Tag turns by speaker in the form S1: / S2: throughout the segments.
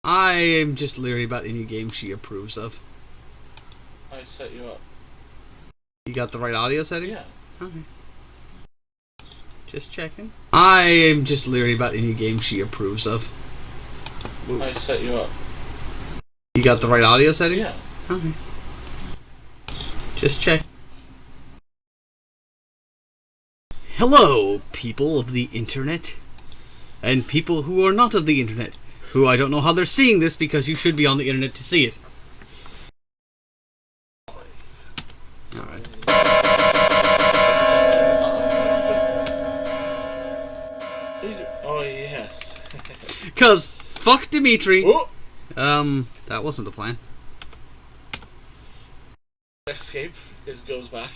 S1: I am just leery about any game she approves of.
S2: I set you up.
S1: You got the right audio setting?
S2: Yeah.
S1: Okay. Just checking. I am just leery about any game she approves of. Ooh.
S2: I set you up.
S1: You got the right audio setting?
S2: Yeah.
S1: Okay. Just check. Hello, people of the internet. And people who are not of the internet. Who I don't know how they're seeing this because you should be on the internet to see it. Alright.
S2: Oh, yes.
S1: Cause, fuck Dimitri.
S2: Oh!
S1: That wasn't the plan.
S2: Escape goes back.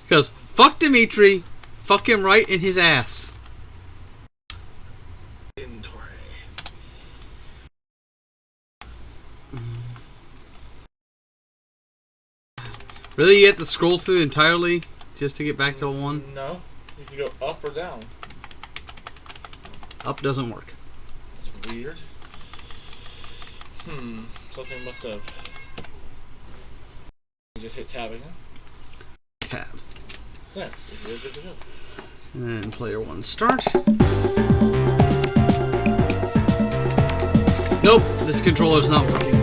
S1: Cause, fuck Dimitri. Fuck him right in his ass.
S2: Inventory.
S1: Really, you have to scroll through entirely just to get back to one?
S2: No. You can go up or down.
S1: Up doesn't work.
S2: That's weird. Something must have. You just hit tab again.
S1: Tab.
S2: There. You're good to go.
S1: And then player one start. Nope, this controller's not working.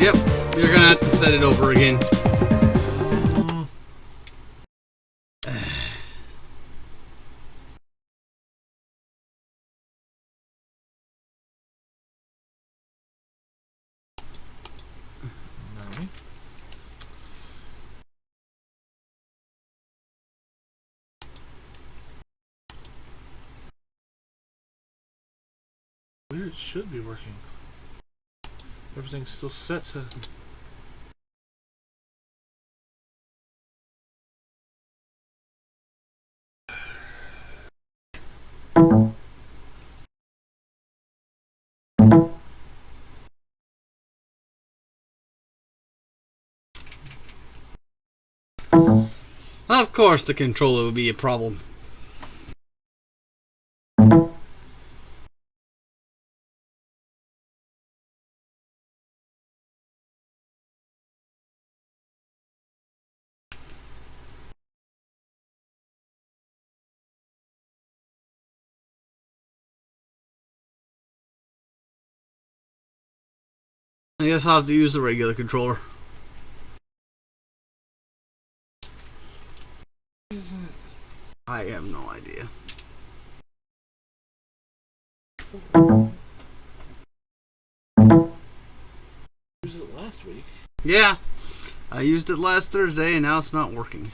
S1: Yep, you're gonna have to set it over again.
S2: Weird, it should be working. Everything's still set to.
S1: Of course the controller would be a problem. I guess I'll have to use the regular controller. I have no idea.
S2: Used it last week.
S1: Yeah, I used it last Thursday and now it's not working.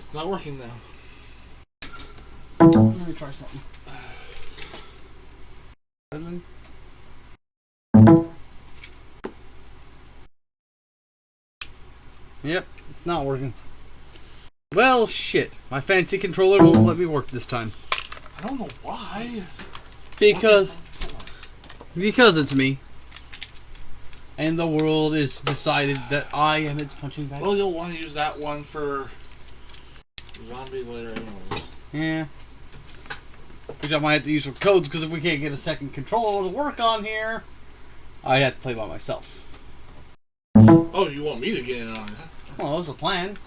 S2: It's not working now.
S1: Let me try something. Yep, it's not working. Well, shit. My fancy controller won't let me work this time.
S2: I don't know why.
S1: Because it's me. And the world is decided that I am its punching bag.
S2: Well, you'll want to use that one for zombies later anyways.
S1: Yeah. Which I might have to use for codes, because if we can't get a second controller to work on here, I have to play by myself.
S2: Oh, you want me to get in on it, huh?
S1: Well, that was the plan.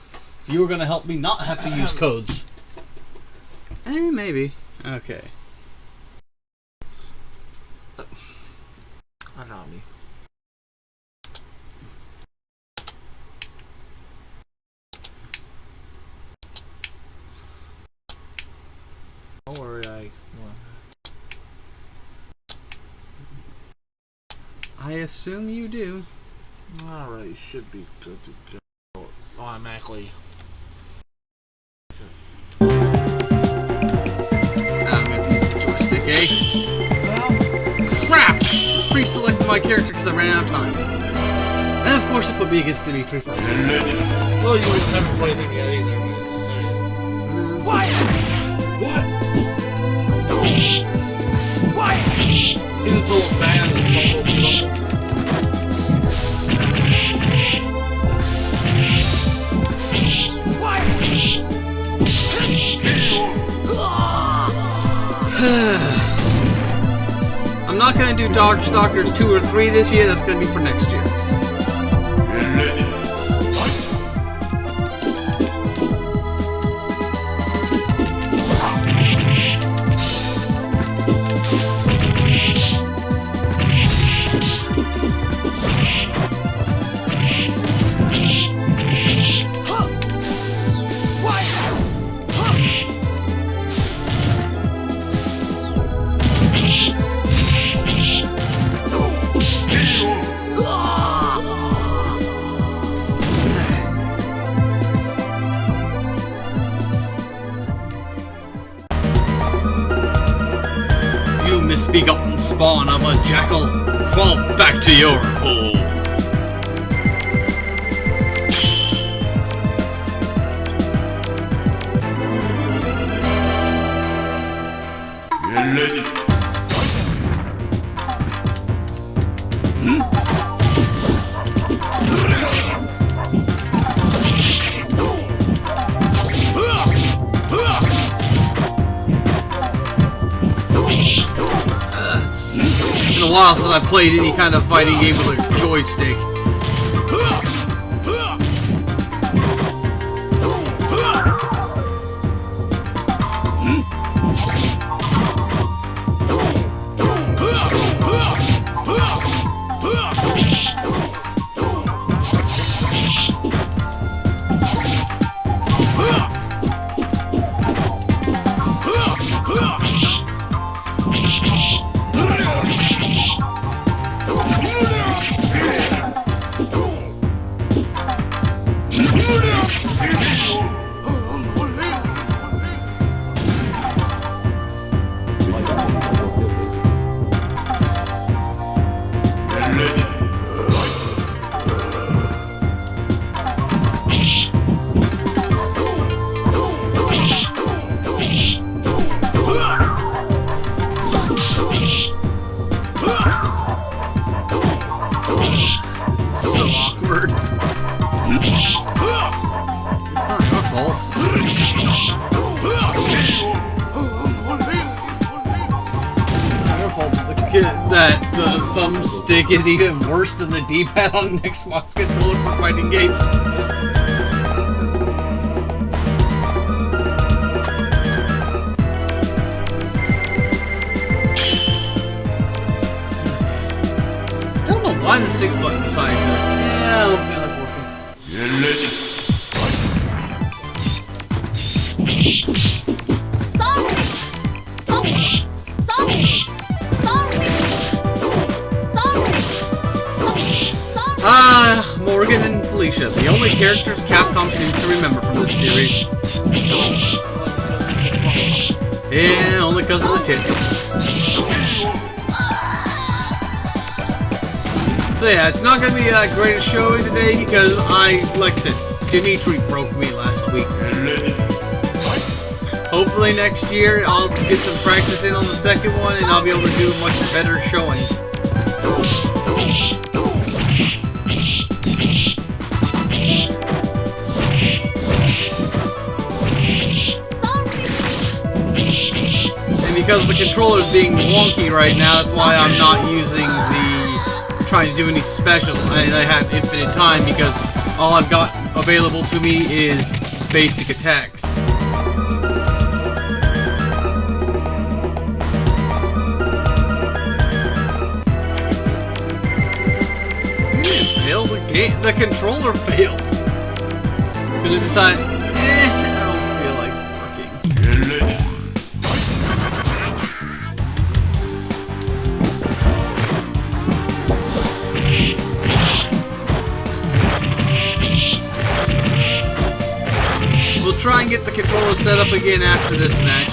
S1: You were going to help me not have to use codes. Maybe. Okay.
S2: Not me. Don't worry,
S1: I assume you do.
S2: Alright, you should be good to go automatically.
S1: I'm going to use the joystick, eh?
S2: Well,
S1: Crap! Pre-selected my character because I ran out of time. And of course it put me against Dimitri first.
S2: well, you would never play anything yet either. What? What? He's a little bad and
S1: I'm not gonna do Darkstalkers 2 or 3 this year. That's gonna be for next year. Misbegotten spawn of a jackal, fall back to your hole. It's been a while since I played any kind of fighting game with a joystick. So awkward. It's not your fault. Your fault that the thumbstick is even worse than the D-pad on an Xbox controller for fighting games. Why the 6 button decided to... Yeah, I don't feel like working. Morgan and Felicia, the only characters Capcom seems to remember from this series. Yeah, only because of the tits. So yeah, it's not going to be a greatest show today because like I said, Dimitri broke me last week. Hopefully next year I'll get some practice in on the second one and I'll be able to do a much better showing. And because the controller's being wonky right now, that's why I'm not using trying to do any special, and I have infinite time because all I've got available to me is basic attacks. You didn't fail, the controller failed. Because it decided, I don't feel like working. We'll try and get the controller set up again after this match.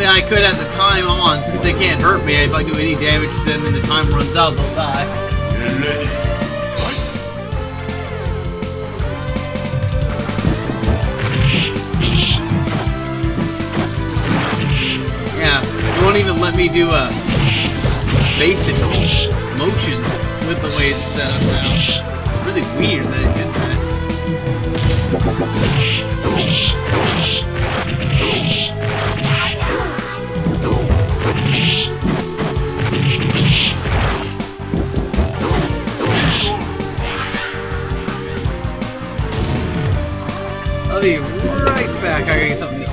S1: technically I could have the time on, since they can't hurt me. If I do any damage to them and the time runs out, they'll die. Yeah, it won't even let me do basic motions with the way it's set up now. It's really weird that it did that. I'll be right back. I gotta get something to eat.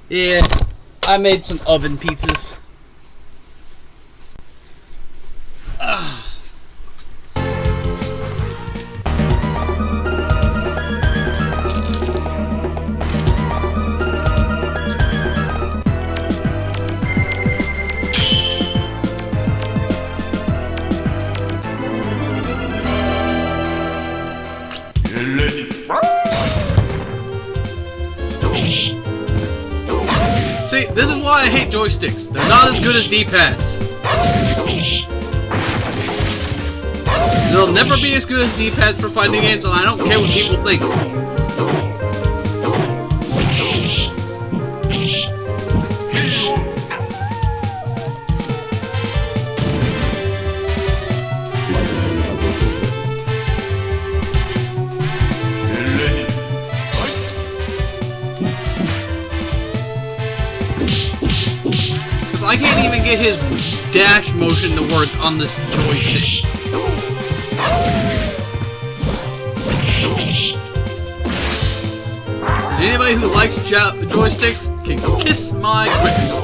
S1: Yeah, I made some oven pizzas. See, this is why I hate joysticks. They're not as good as D-pads. They'll never be as good as D-pads for fighting games, and I don't care what people think. I can't even get his dash motion to work on this joystick. And anybody who likes joysticks can kiss my grits.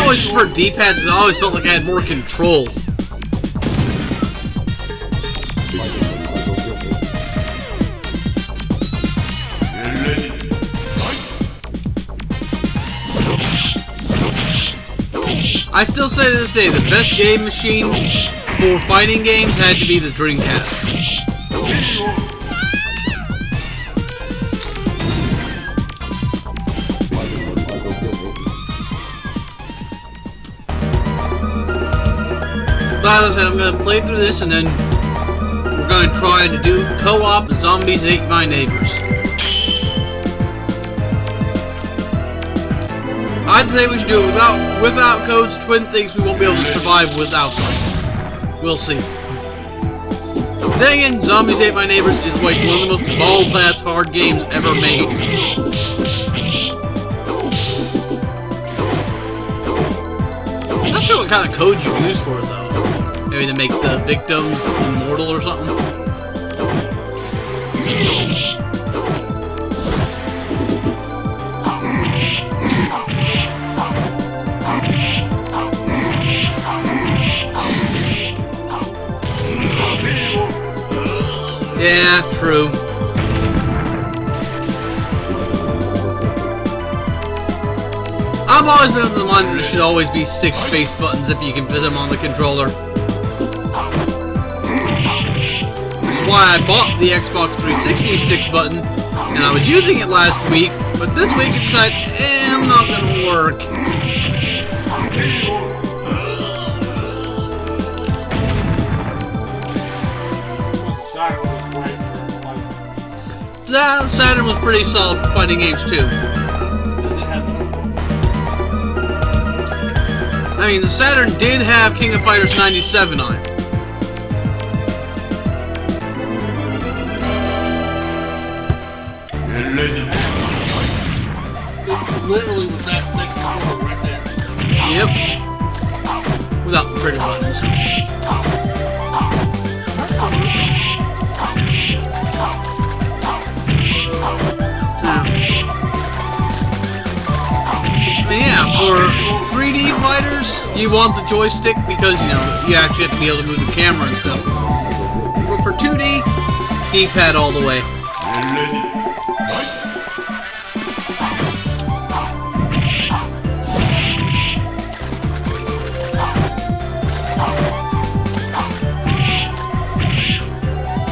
S1: always preferred D-pads because I always felt like I had more control. I still say to this day, the best game machine for fighting games had to be the Dreamcast. But as I said, I'm going to play through this and then we're going to try to do co-op Zombies Ate My Neighbors. I'd say we should do it without codes. Twin thinks we won't be able to survive without them. We'll see. Then again, Zombies Ate My Neighbors is like one of the most balls-ass hard games ever made. I'm not sure what kind of code you use for it though. Maybe to make the victims immortal or something. Yeah, true. I've always been of the mind that there should always be 6 space buttons if you can fit them on the controller. Which is why I bought the Xbox 360 6 button, and I was using it last week, but this week I decided, I'm not gonna work. Saturn was pretty solid for fighting games too. I mean, the Saturn did have King of Fighters 97 on it.
S2: Literally with that thing controller right there.
S1: Yep. Without the trigger buttons. Yeah, for 3D fighters, you want the joystick because, you know, you actually have to be able to move the camera and stuff. But for 2D, D-pad all the way.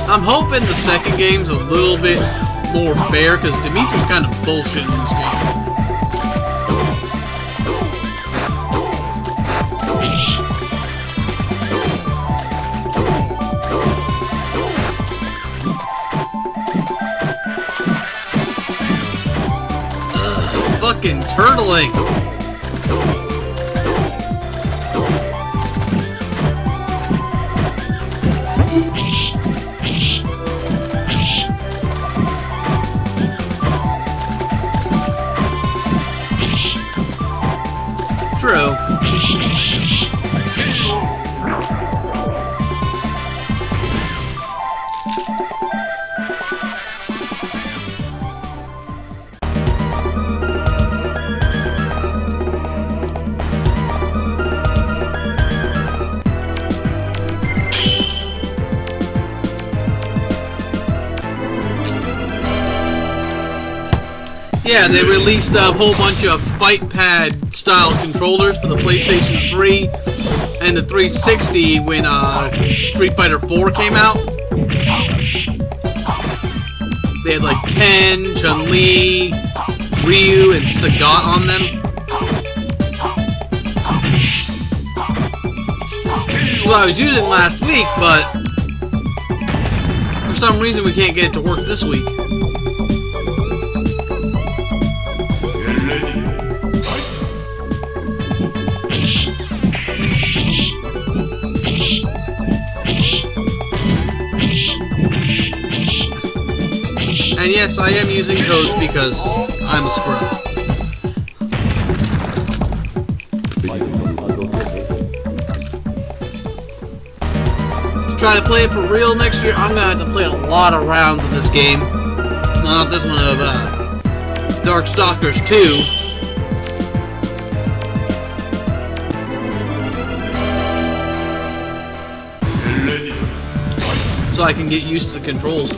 S1: I'm hoping the second game's a little bit more fair, because Dimitri's kind of bullshit in this game. Fucking turtling. True. Yeah, they released a whole bunch of fight pad style controllers for the PlayStation 3 and the 360 when Street Fighter 4 came out. They had like Ken, Chun-Li, Ryu, and Sagat on them. Well, I was using last week, but for some reason we can't get it to work this week. And yes, I am using codes because I'm a squirrel. To try to play it for real next year, I'm gonna have to play a lot of rounds of this game. Not this one, of Darkstalkers 2. so I can get used to the controls.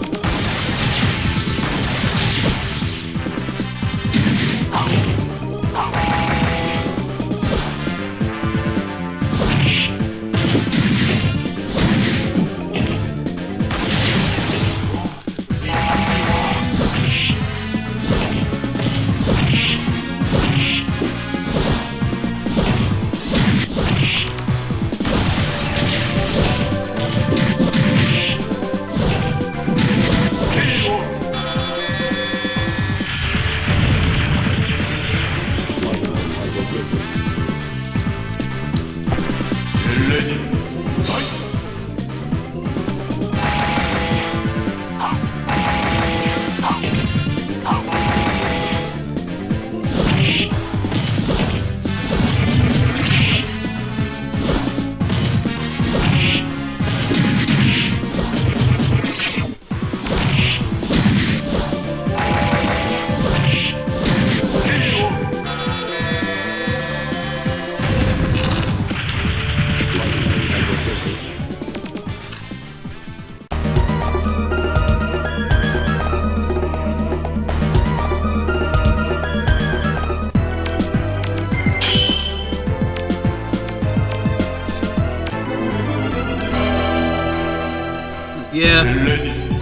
S1: Yeah.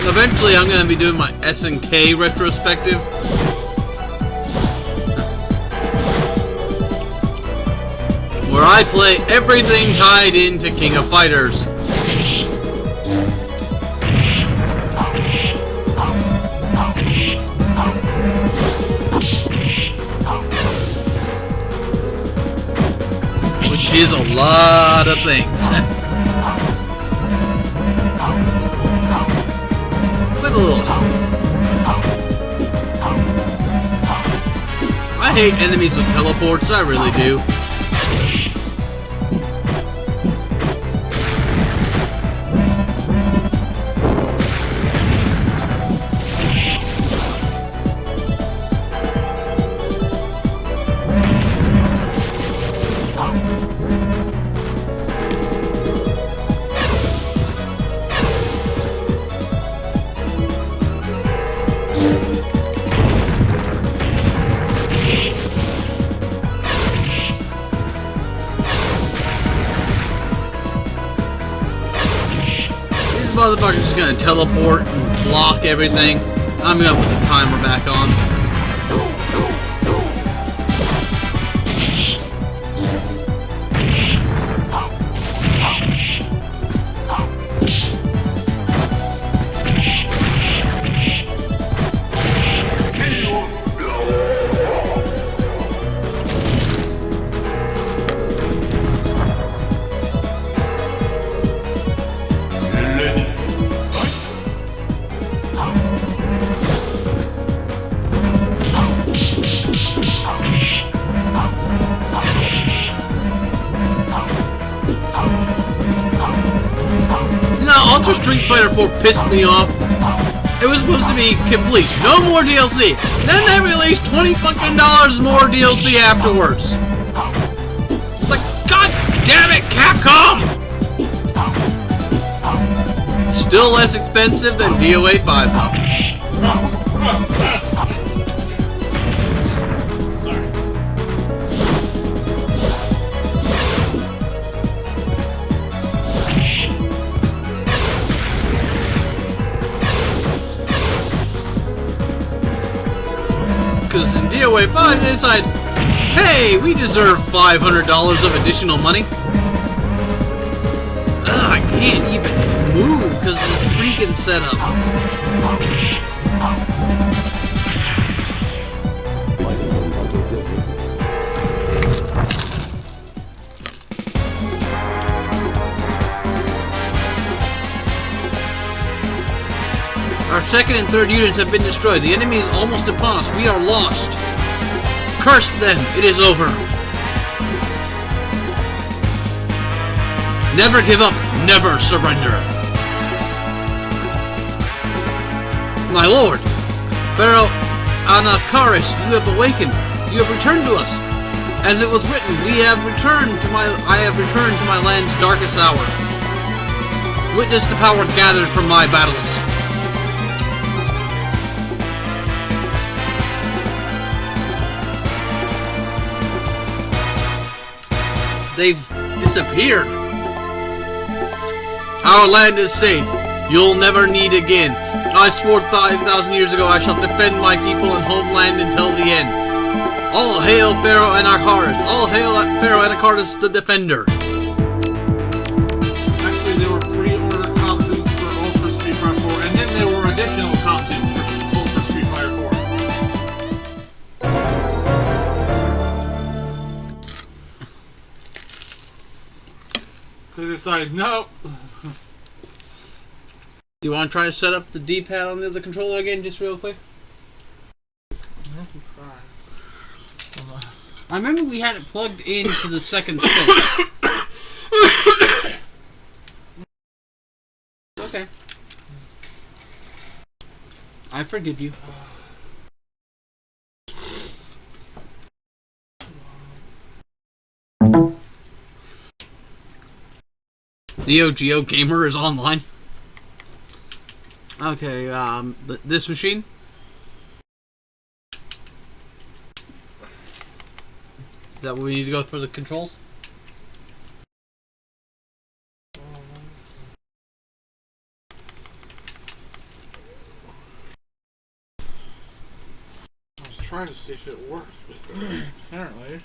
S1: Eventually I'm going to be doing my SNK retrospective. Where I play everything tied into King of Fighters. Which is a lot of things. I hate enemies with teleports, I really do. Motherfucker's just gonna teleport and block everything. I'm gonna put the timer back on. Ultra Street Fighter 4 pissed me off. It was supposed to be complete, no more DLC. Then they released $20 fucking more DLC afterwards. It's like, God damn it, Capcom! Still less expensive than DOA 5 though. Because in DOA 5 they decide, hey, we deserve $500 of additional money. I can't even move because of this freaking setup. Our second and third units have been destroyed. The enemy is almost upon us. We are lost. Curse them. It is over. Never give up. Never surrender. My lord, Pharaoh Anakaris, you have awakened. You have returned to us. As it was written, I have returned to my land's darkest hour. Witness the power gathered from my battles. They've disappeared. Our land is safe. You'll never need again. I swore 5,000 years ago I shall defend my people and homeland until the end. All hail Pharaoh Anacharus. All hail Pharaoh Anacharus the Defender.
S2: Actually, there were pre-order costumes for Ultra Street Fighter 4, and then there were additional costumes for Ultra Street Fighter 4. They decided, nope.
S1: You want to try to set up the D-pad on the other controller again, just real quick? I remember we had it plugged into the second stick. Okay. I forgive you. The OGO gamer is online. Okay, this machine? Is that what we need to go for the controls?
S2: I was trying to see if it worked, but apparently.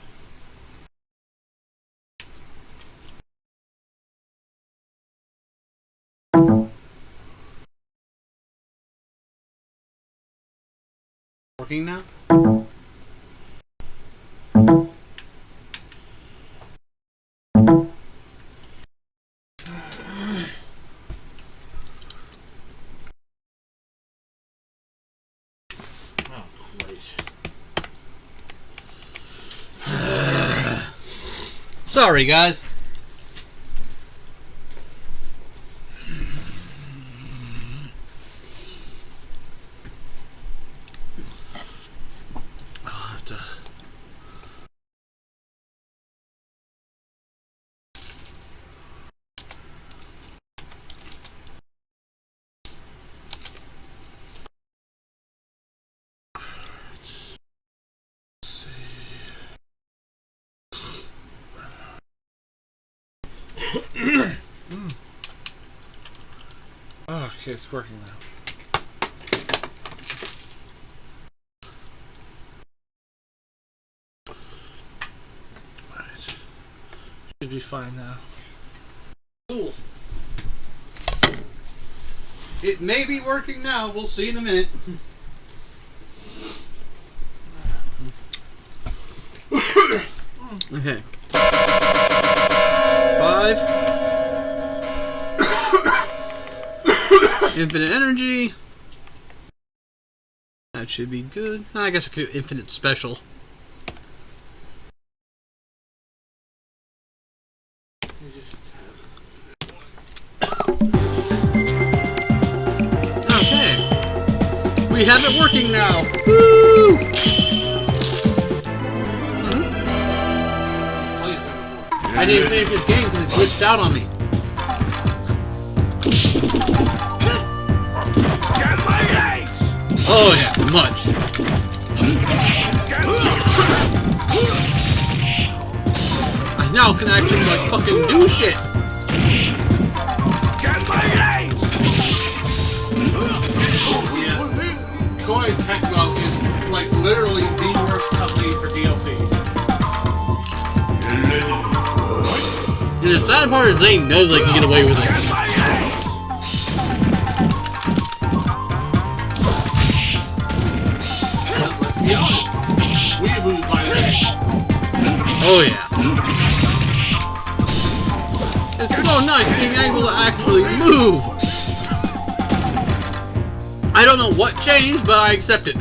S1: Working now?
S2: Oh, great.
S1: Sorry, guys.
S2: Oh, okay, it's working now. Alright. Should be fine now.
S1: Cool. It may be working now. We'll see in a minute. Okay. 5. Infinite energy. That should be good. I guess I could do infinite special. Okay. We have it working now. Woo! I didn't finish this game because it glitched out on me. Oh yeah, much. I now can actually like fucking do shit.
S2: Koei Tecmo is like literally the worst company for DLC.
S1: And the sad part is they know they can get away with it.
S2: Be honest, Weeaboo by the way.
S1: Oh yeah. It's so nice being able to actually move. I don't know what changed, but I accept it.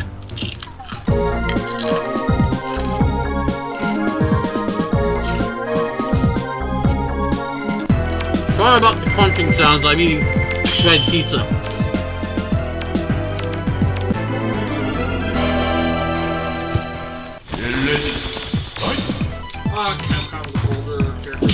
S1: Sorry about the crunching sounds. I'm eating bread pizza.
S2: Capcom older character.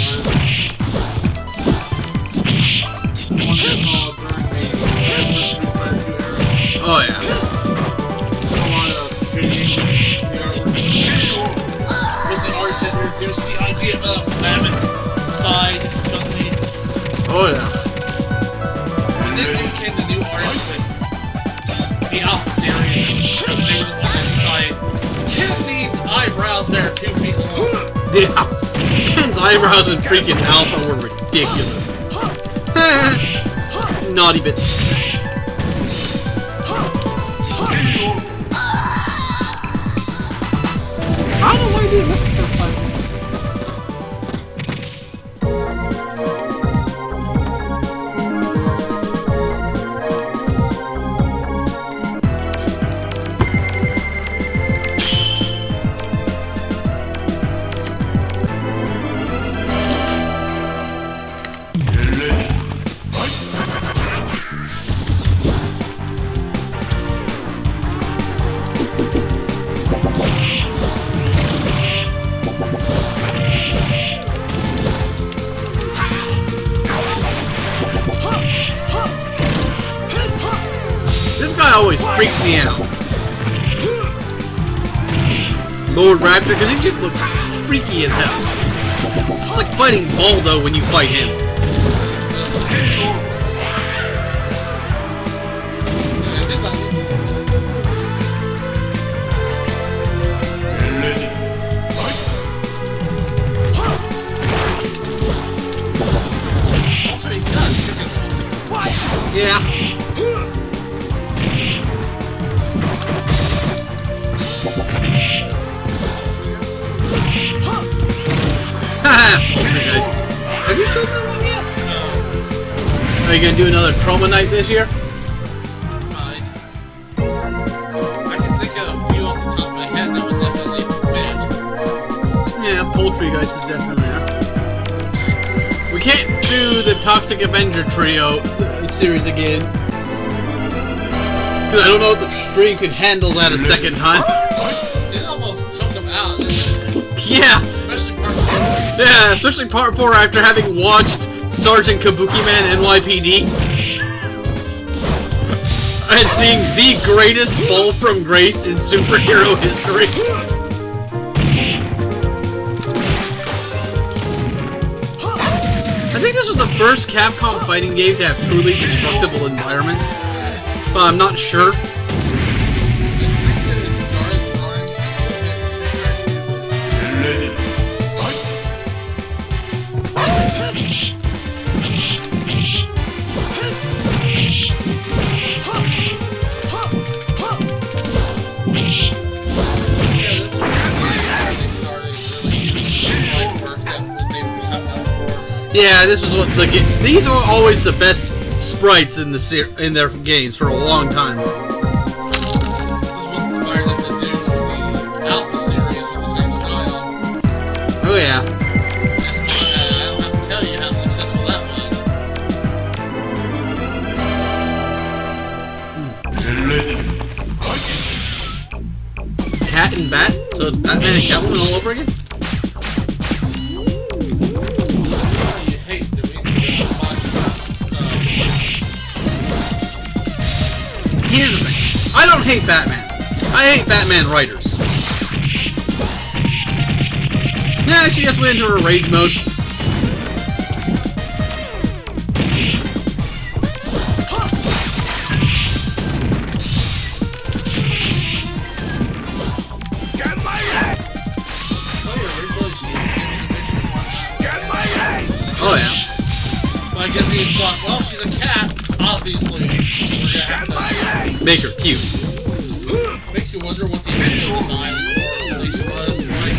S1: Yeah. Ken's eyebrows in freaking Alpha were ridiculous. Naughty bits. I don't know why they look for fun. This guy always freaks me out. Lord Raptor, because he just looks freaky as hell. It's like fighting Baldo when you fight him. Yeah. Poltergeist. Have you shown that one yet? No. Are you gonna do another trauma night this year?
S2: Fine. I can think of a few off the top of my head that was definitely bad.
S1: Yeah, Poltergeist is definitely there. We can't do the Toxic Avenger Trio series again. Because I don't know if the stream could handle that a second time.
S2: It almost choked them out, didn't it?
S1: Yeah!
S2: Especially part 4.
S1: Yeah, especially part 4 after having watched Sergeant Kabuki Man NYPD. And seeing the greatest fall from grace in superhero history. I think this was the first Capcom fighting game to have truly destructible environments. But I'm not sure. Yeah, this is what these are always the best sprites in the in their games for a long time.
S2: This was inspired them to do the Alpha series with the same style.
S1: Oh yeah.
S2: I don't have to tell you how successful that was.
S1: Cat and Bat? So it's Batman and Catwoman all over again? Here's the thing. I don't hate Batman. I hate Batman writers. Yeah, she just went into her rage mode.
S3: Get my head!
S1: Oh yeah.
S2: Well, I guess he thought, well, she's a cat, obviously. We're gonna have to
S1: Make her cute.
S2: makes you wonder what the original design or relation was like,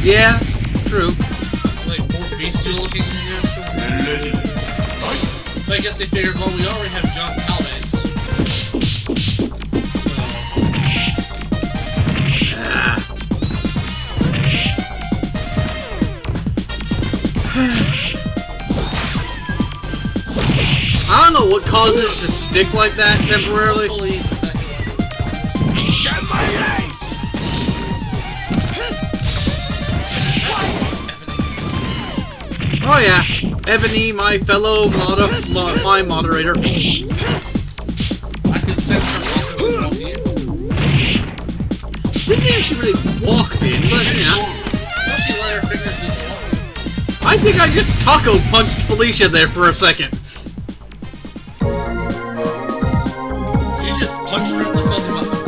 S1: Yeah, true.
S2: like more bestial looking here. But I guess they figured, well, we already have John Calvin.
S1: I don't know what causes it to stick like that temporarily.
S3: Get my head!
S1: Oh yeah, Ebony, my fellow my moderator.
S2: I could sense her muscle was walking in.
S1: Didn't think she really walked in, but you know.
S2: Well, she let her fingers just walk.
S1: I think I just taco punched Felicia there for a second.
S2: She just punched her in the fuzzy muscle.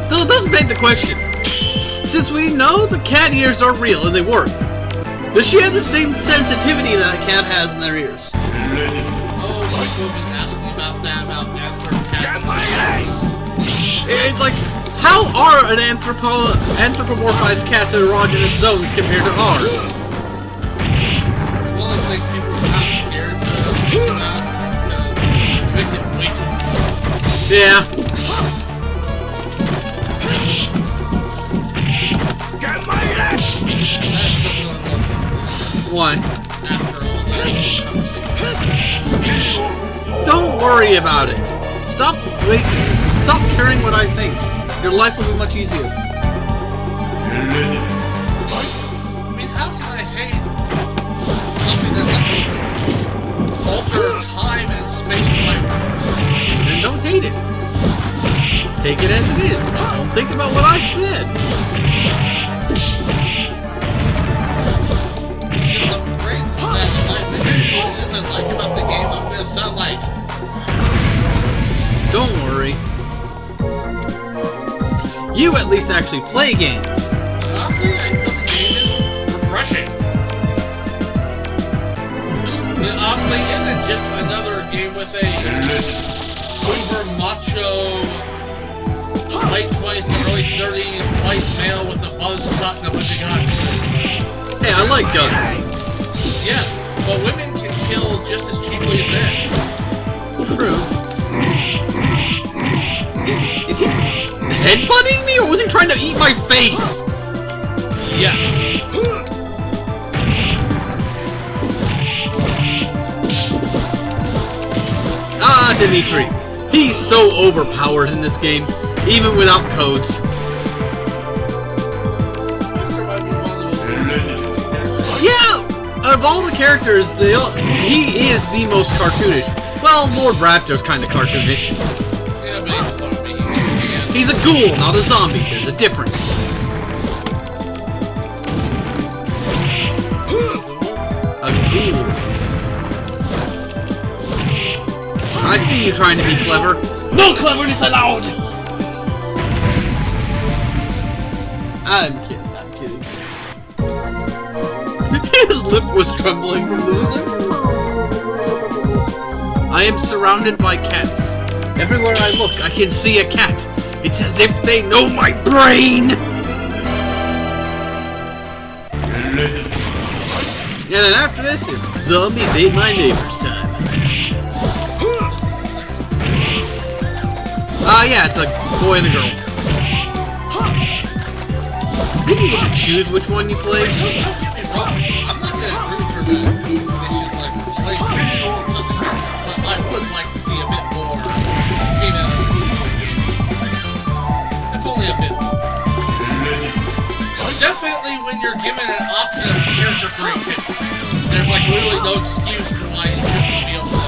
S1: So it does beg the question. Since we know the cat ears are real and they work, does she have the same sensitivity that a cat has in their ears?
S2: Oh, Michael was asking about that, about
S3: Get my leg!
S1: It's like, how are an anthropomorphized cat's erogenous zones compared to ours?
S2: Well, it's like people are not scared to do that because it makes it way too much.
S1: Yeah.
S3: Get my leg!
S2: That's something I'm going to do
S1: Why?
S2: after all the conversation.
S1: Don't worry about it. Stop caring what I think. Your life will be much easier.
S2: I mean, how can I hate something that doesn't alter time and space to my
S1: Then don't hate it. Take it as it is. Don't think about what I said.
S2: Because I'm afraid that if I mention what it is I like about the game, I'm going to sound like...
S1: Don't worry. You at least actually play games.
S2: Honestly, I feel the game is refreshing. It honestly isn't just another game with a uber macho, late 20s to early 30s white male with a buzz cut and a bunch of guns.
S1: Hey, I like guns.
S2: Yes, but women can kill just as cheaply as men.
S1: True. Is he headbutting me, or was he trying to eat my face?
S2: Yes.
S1: Ah, Dimitri. He's so overpowered in this game, even without codes. Yeah! Of all the characters, he is the most cartoonish. Well, Lord Raptor's kind of cartoonish.
S2: Yeah, but he's a zombie.
S1: He's a ghoul, not a zombie. There's a difference. A ghoul. I see you trying to be clever. No cleverness allowed! I'm kidding, I'm kidding. His lip was trembling from the... I am surrounded by cats. Everywhere I look, I can see a cat. It's as if they know my brain! And then after this, it's Zombies Ate My Neighbors time. Yeah, it's a boy and a girl. I think you get to choose which one you play.
S2: Don't get me wrong, I'm not going to root for the they should like replace it or something, but I would like to see a bit more female. It's only a bit more. Definitely when you're given an option of character creation, there's like literally no excuse for why it shouldn't be able to.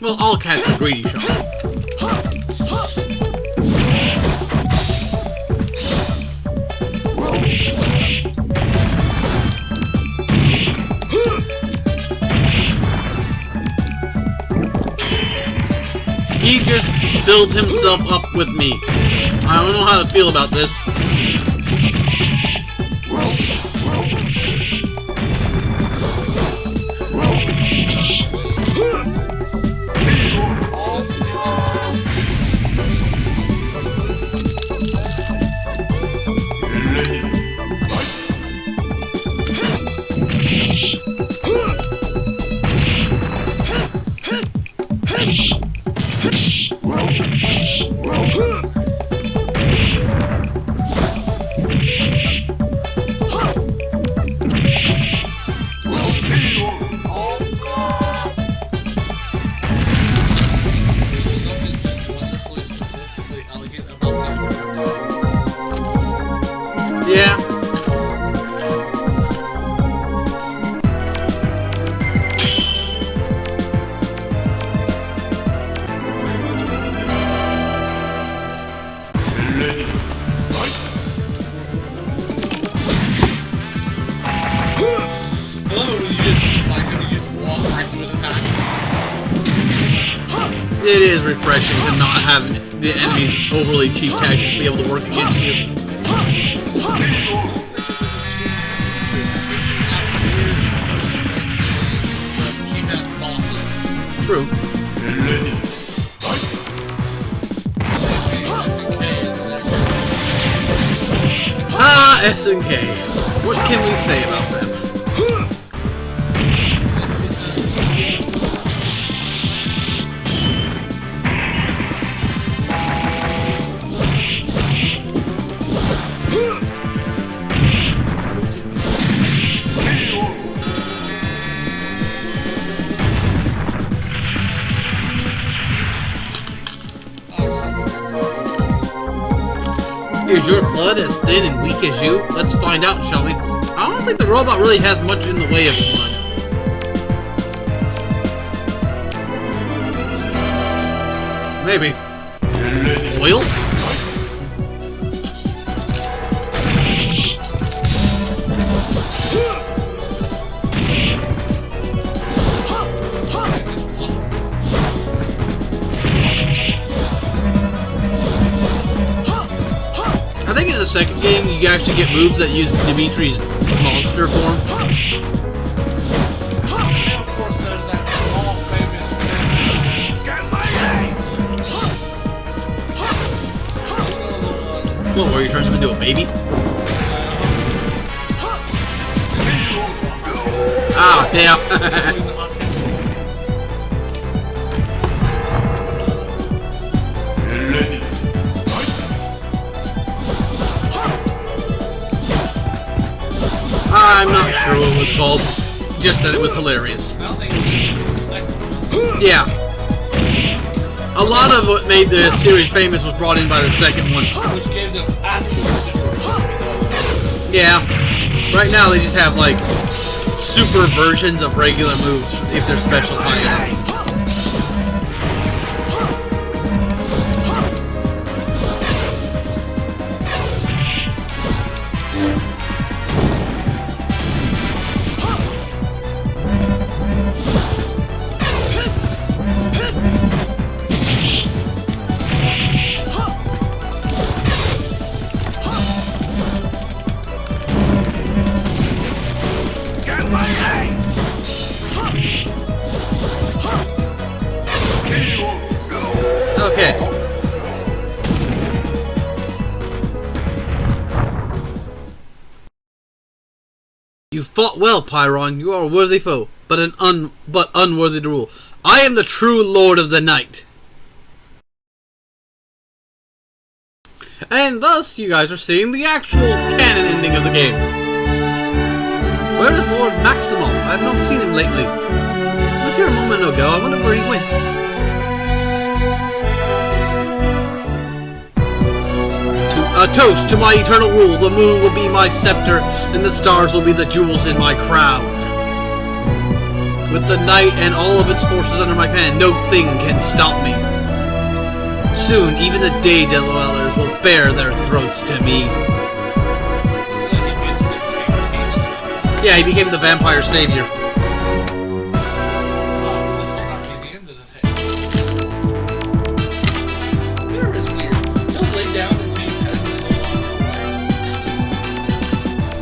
S1: Well, all cats are greedy, Sean. He just built himself up with me. I don't know how to feel about this. It is refreshing to not have the enemy's overly cheap tactics be able to work against you. True. Ah, S&K. What can we say about them? Is your blood as thin and weak as you? Let's find out, shall we? I don't think the robot really has much in the way of blood. Maybe. Oil? I think in the second game you actually get moves that use Dimitri's monster form.
S2: Of course, there's that all famous
S3: Get my legs!
S1: What, where he turns him into a baby? Ah, damn. I'm not sure what it was called, just that it was hilarious.
S2: I don't think it's
S1: Yeah. A lot of what made the series famous was brought in by the second one.
S2: which gave them actual super.
S1: Yeah. Right now they just have like super versions of regular moves if they're special high enough.
S3: Get my legs!
S1: Okay. You fought well, Pyron. You are a worthy foe, but unworthy to rule. I am the true Lord of the Night. And thus, you guys are seeing the actual canon ending of the game. Where is Lord Maximo? I have not seen him lately. He was here a moment ago. I wonder where he went. A toast to my eternal rule. The moon will be my scepter, and the stars will be the jewels in my crown. With the night and all of its forces under my command, no thing can stop me. Soon, even the day dwellers will bare their throats to me. Yeah, he became the vampire savior.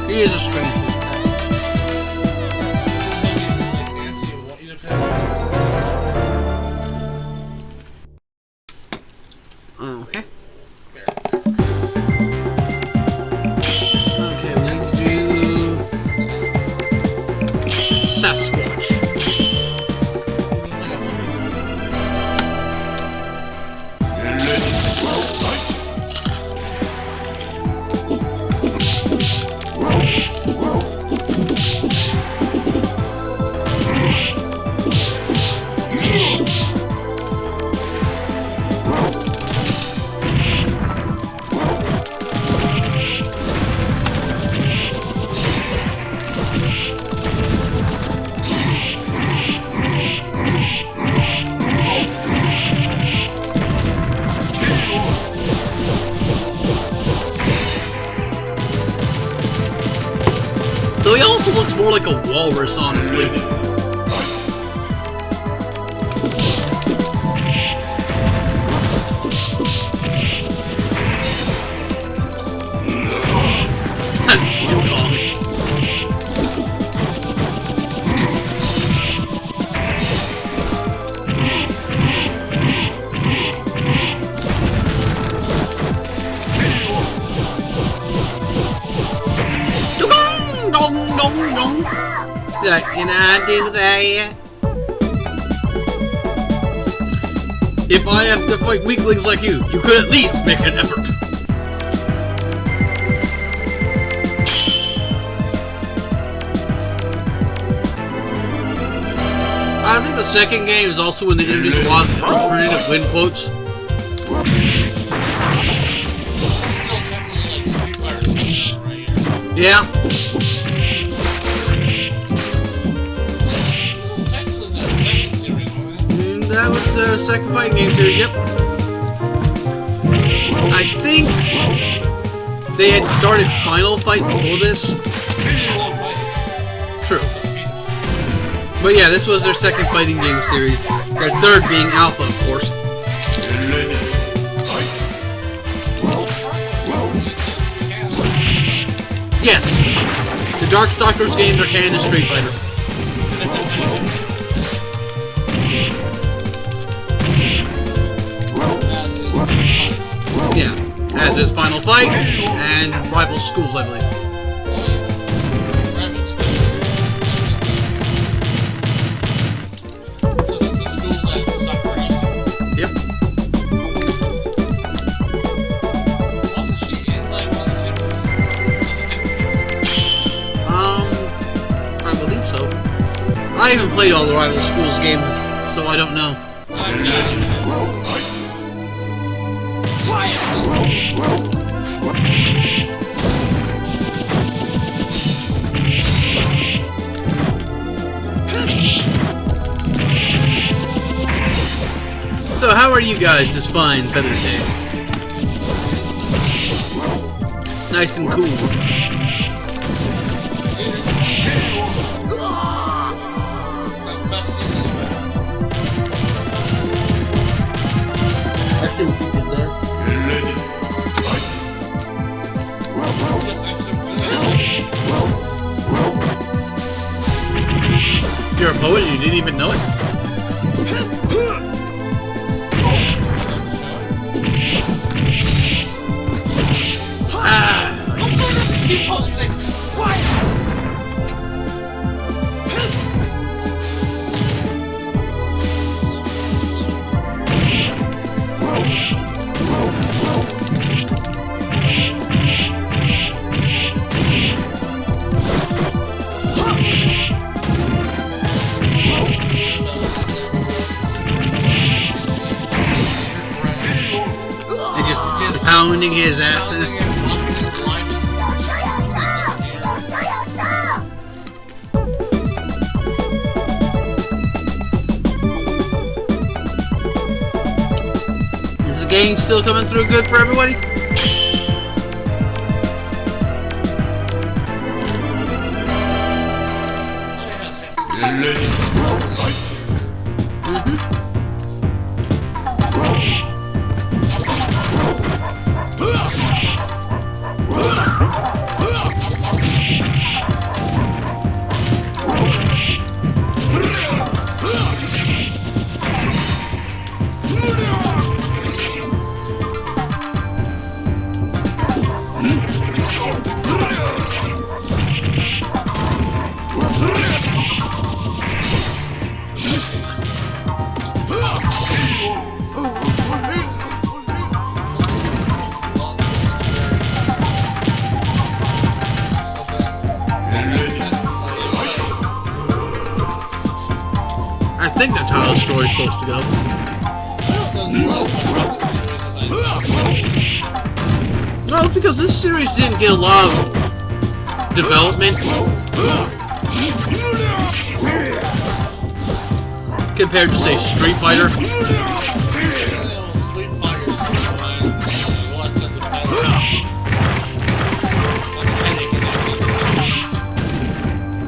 S1: He is a strange one. Okay. Okay, we need to do Sasquatch. Though he also looks more like a walrus, honestly. that can I do that? If I have to fight weaklings like you could at least make an effort. I think the second game is also when they introduced a lot of alternative win quotes. Yeah. That was the second fighting game series, yep. I think they had started Final Fight before this. True. But yeah, this was their second fighting game series. Their third being Alpha, of course. Yes, the Darkstalkers games are canon to Street Fighter. Yeah, as is Final Fight and Rival Schools, I believe. Yep. I believe so. I haven't played all the Rival Schools games, so I don't know. So how are you guys this fine Feather's Day? Nice and cool. I think we did that. You're a poet and you didn't even know it? And just pounding his ass in it. Is the game still coming through good for everybody? I think that's how the story's supposed to go. No, it's because this series didn't get a lot of development compared to, say, Street Fighter.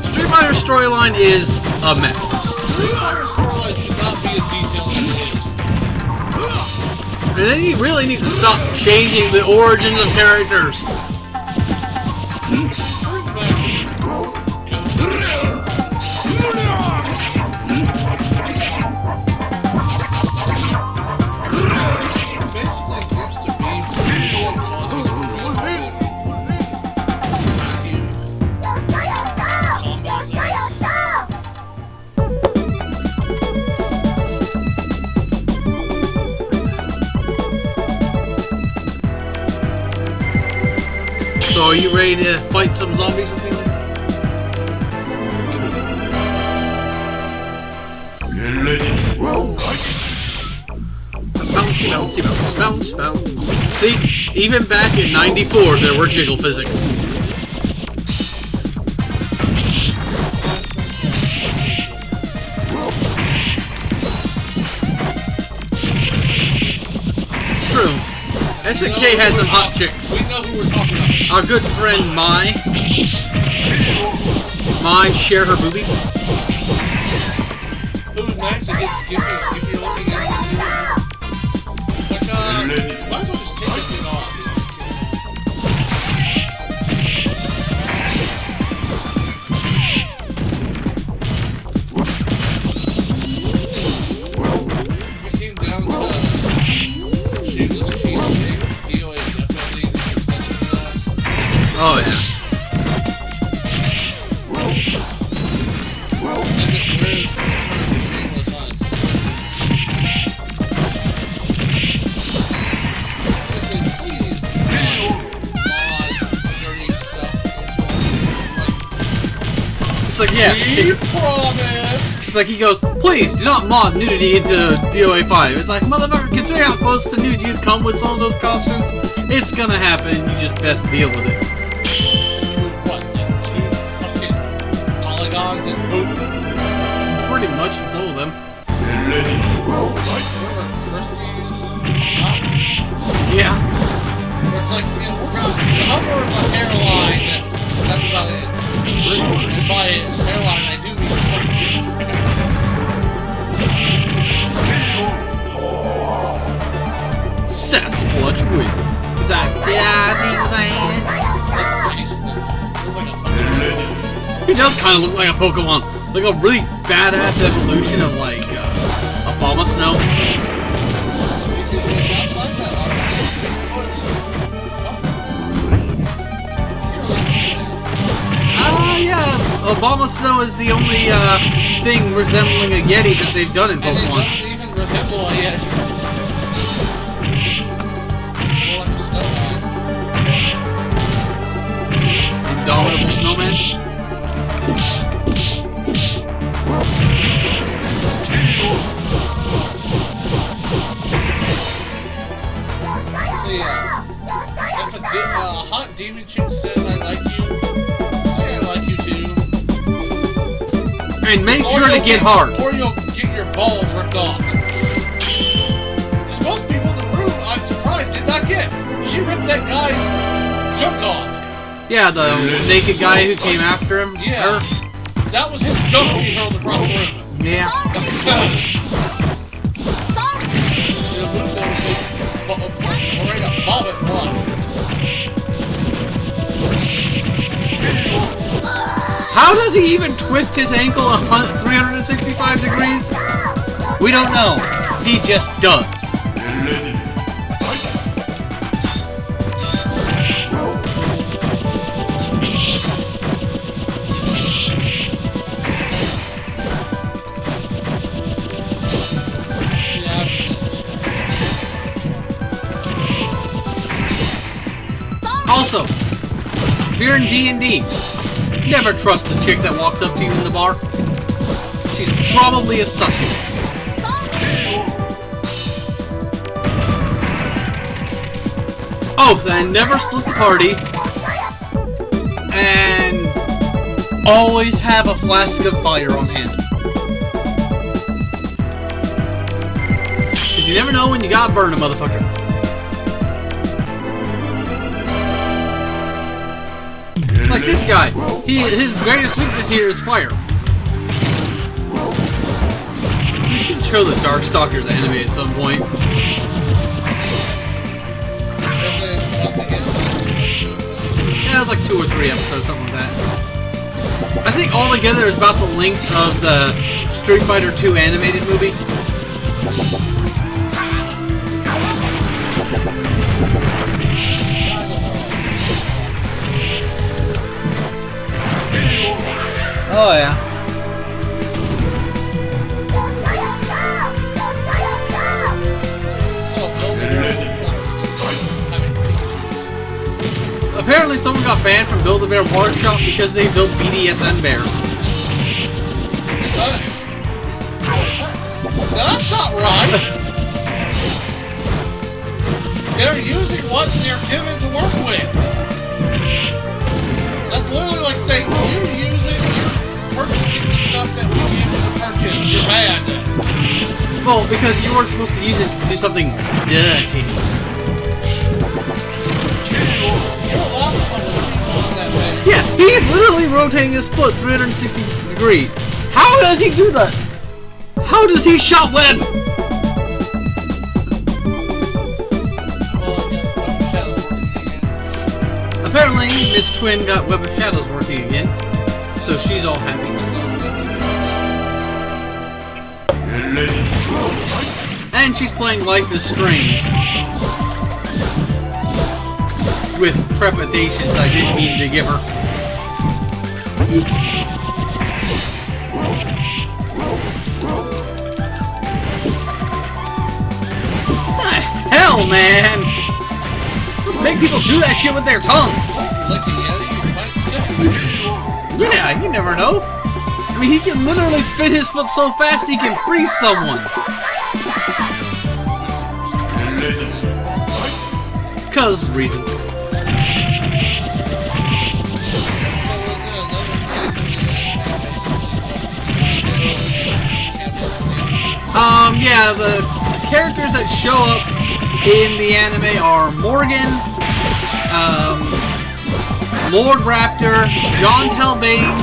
S1: Street Fighter's storyline is a mess. And then you really need to stop changing the origins of characters. So are you ready to fight some zombies with me? Bouncy, bouncy, bounce, bounce, bounce. See, even back in '94, there were jiggle physics. True. SNK had some hot chicks.
S2: We know who we're talking about.
S1: Our good friend Mai share her boobies.
S2: Who's next? Give me looking at like, might as well just take this thing off. We came down to Shameless Cheesecake. DOA definitely an exception to that.
S1: Oh yeah.
S2: And it's weird. Shameless on its
S1: It's like, yeah.
S2: We promise!
S1: It's like he goes, please do not mod nudity into DOA 5. It's like, motherfucker, considering how close to nude you'd come with some of those costumes, it's gonna happen. You just best deal with it.
S2: What, like 2 fucking polygons and poop?
S1: Pretty much, some of them. Yeah.
S2: It's like, you know, we're gonna cover the hairline. That's about it. And by hairline, I do mean
S1: Sasquatch wins. Is that Disneyland? He does kind of look like a Pokemon. Like a really badass evolution of like Obama Snow. Yeah, Obama Snow is the only thing resembling a Yeti that they've done in Pokemon.
S2: And it doesn't even resemble a Yeti. More like a snowman.
S1: Indomitable Snowman?
S2: So yeah, if a hot demon chick says I like you, say I like you too.
S1: And make sure to get hard.
S2: Or you'll get your balls ripped off. Because most people in the room, I'm surprised, did not get. She ripped that guy's junk off.
S1: Yeah, the naked guy who came after him.
S2: Yeah.
S1: Her.
S2: That was his junk she hurled across the room.
S1: Yeah.
S2: Ready to vomit blood.
S1: How does he even twist his ankle 365 degrees? We don't know. He just does. Also, if you're in D&D, never trust the chick that walks up to you in the bar. She's probably a succubus. Oh, and never split the party. And always have a flask of fire on hand. Because you never know when you gotta burn a motherfucker. Like this guy, his greatest weakness here is fire. We should show the Darkstalkers anime at some point. Yeah, it was like 2 or 3 episodes, something like that. I think altogether it's about the length of the Street Fighter 2 animated movie. Oh yeah. Apparently someone got banned from Build-A-Bear Workshop because they built BDSM bears.
S2: That's not right. They're using what they're given to work with. That's literally like saying, you're purchasing the stuff that we give you to purchase. You're bad.
S1: Well, because you weren't supposed to use it to do something dirty. Yeah, he's literally rotating his foot 360 degrees. How does he do that? How does he shot web? Apparently, Miss Twin got Web of Shadows working again, so she's all happy. And she's playing Life is Strange. With trepidations I didn't mean to give her. What the hell, man? Make people do that shit with their tongue. Yeah, you never know. I mean, he can literally spin his foot so fast he can freeze someone. Cause reasons. Yeah, the characters that show up in the anime are Morgan, Lord Raptor, John Talbane,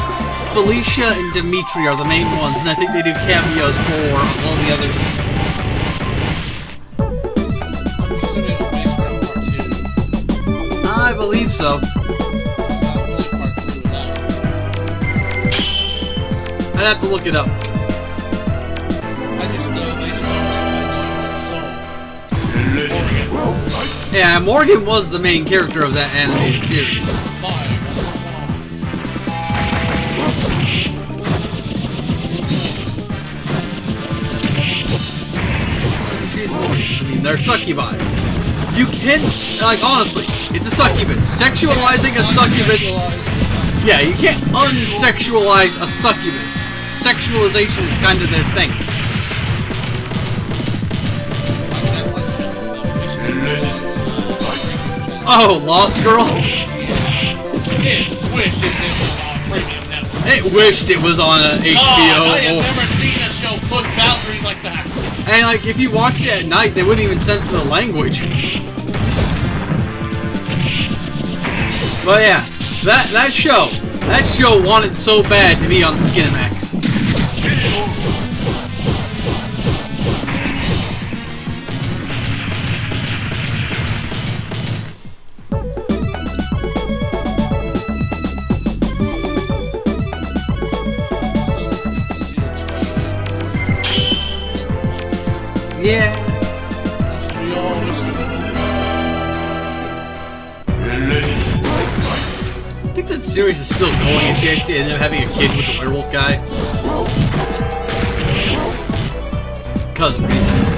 S1: Felicia, and Dimitri are the main ones, and I think they do cameos for all the others. I believe so. I'd have to look it up. Yeah, Morgan was the main character of that animated series. I mean, they're succubi. You can, like, honestly, it's a succubus. Sexualizing a succubus. Yeah, you can't unsexualize a succubus. Sexualization is kind of their thing. Oh, Lost Girl? It wished it was on HBO.
S2: I have never seen a show push boundaries like that.
S1: And like, if you watched it at night, they wouldn't even censor the language. But yeah, that show wanted so bad to be on Skinamax. Yeah. I think that series is still going, and she actually ended up having a kid with the werewolf guy. Because reasons.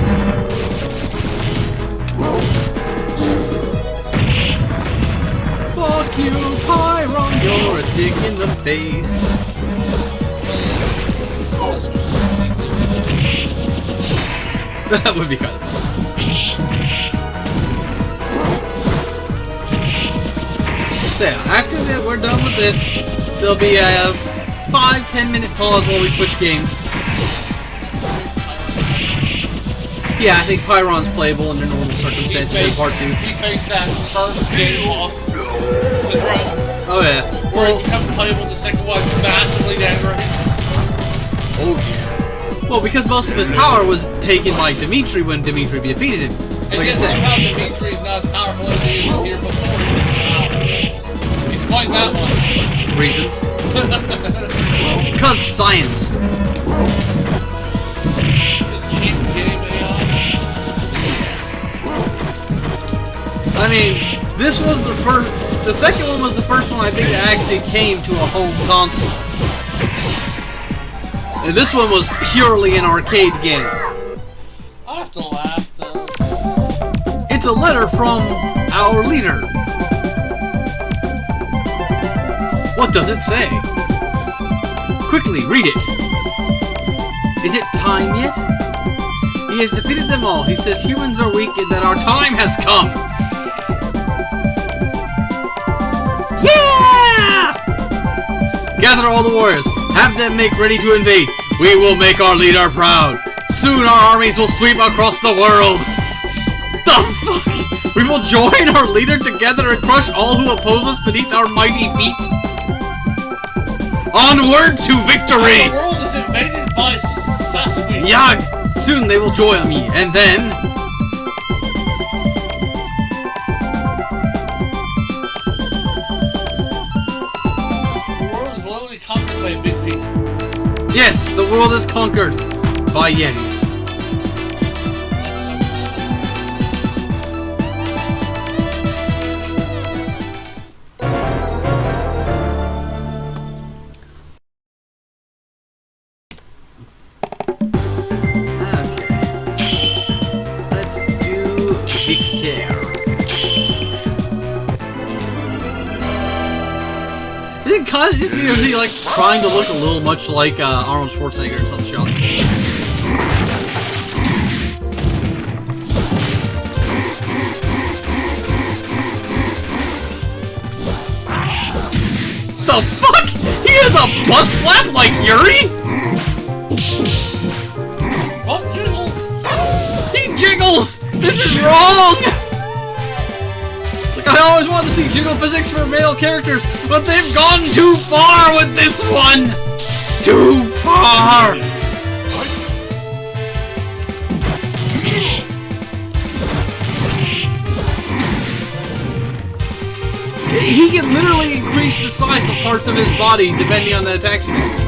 S1: Fuck you, Pyron, you're a dick in the face. That would be kind of fun. So yeah, after we're done with this, there'll be a 5-10 minute pause while we switch games. Yeah, I think Pyron's playable under normal circumstances in part 2.
S2: He faced that first game boss syndrome.
S1: Oh yeah.
S2: Where he becomes playable in the second one, massively dangering.
S1: Oh yeah. Well, because most of his power was taken by Dimitri when Dimitri defeated him.
S2: And
S1: Like I
S2: guess
S1: said.
S2: how Dimitri is not as powerful as he was here before. Explain that one.
S1: Reasons. Because science.
S2: This cheap game AI.
S1: I mean, this was the first. The second one was the first one I think that actually came to a home console. And this one was purely an arcade game.
S2: I have to laugh though.
S1: It's a letter from our leader. What does it say? Quickly, read it. Is it time yet? He has defeated them all. He says humans are weak and that our time has come. Yeah! Gather all the warriors. Have them make ready to invade. We will make our leader proud. Soon our armies will sweep across the world. The fuck? We will join our leader together and crush all who oppose us beneath our mighty feet. Onward to victory!
S2: The world is invaded by Sasquatch.
S1: Yeah, soon they will join me, and then...
S2: The world is literally conquered by big feet.
S1: Yes, the world is conquered by Yetis. It just made me like trying to look a little much like Arnold Schwarzenegger in some shots. The fuck? He has a butt slap like Yuri?
S2: Butt jiggles?
S1: He jiggles! This is wrong! I always wanted to see jiggle physics for male characters, but they've gone too far with this one! Too far! He can literally increase the size of parts of his body depending on the attack you do.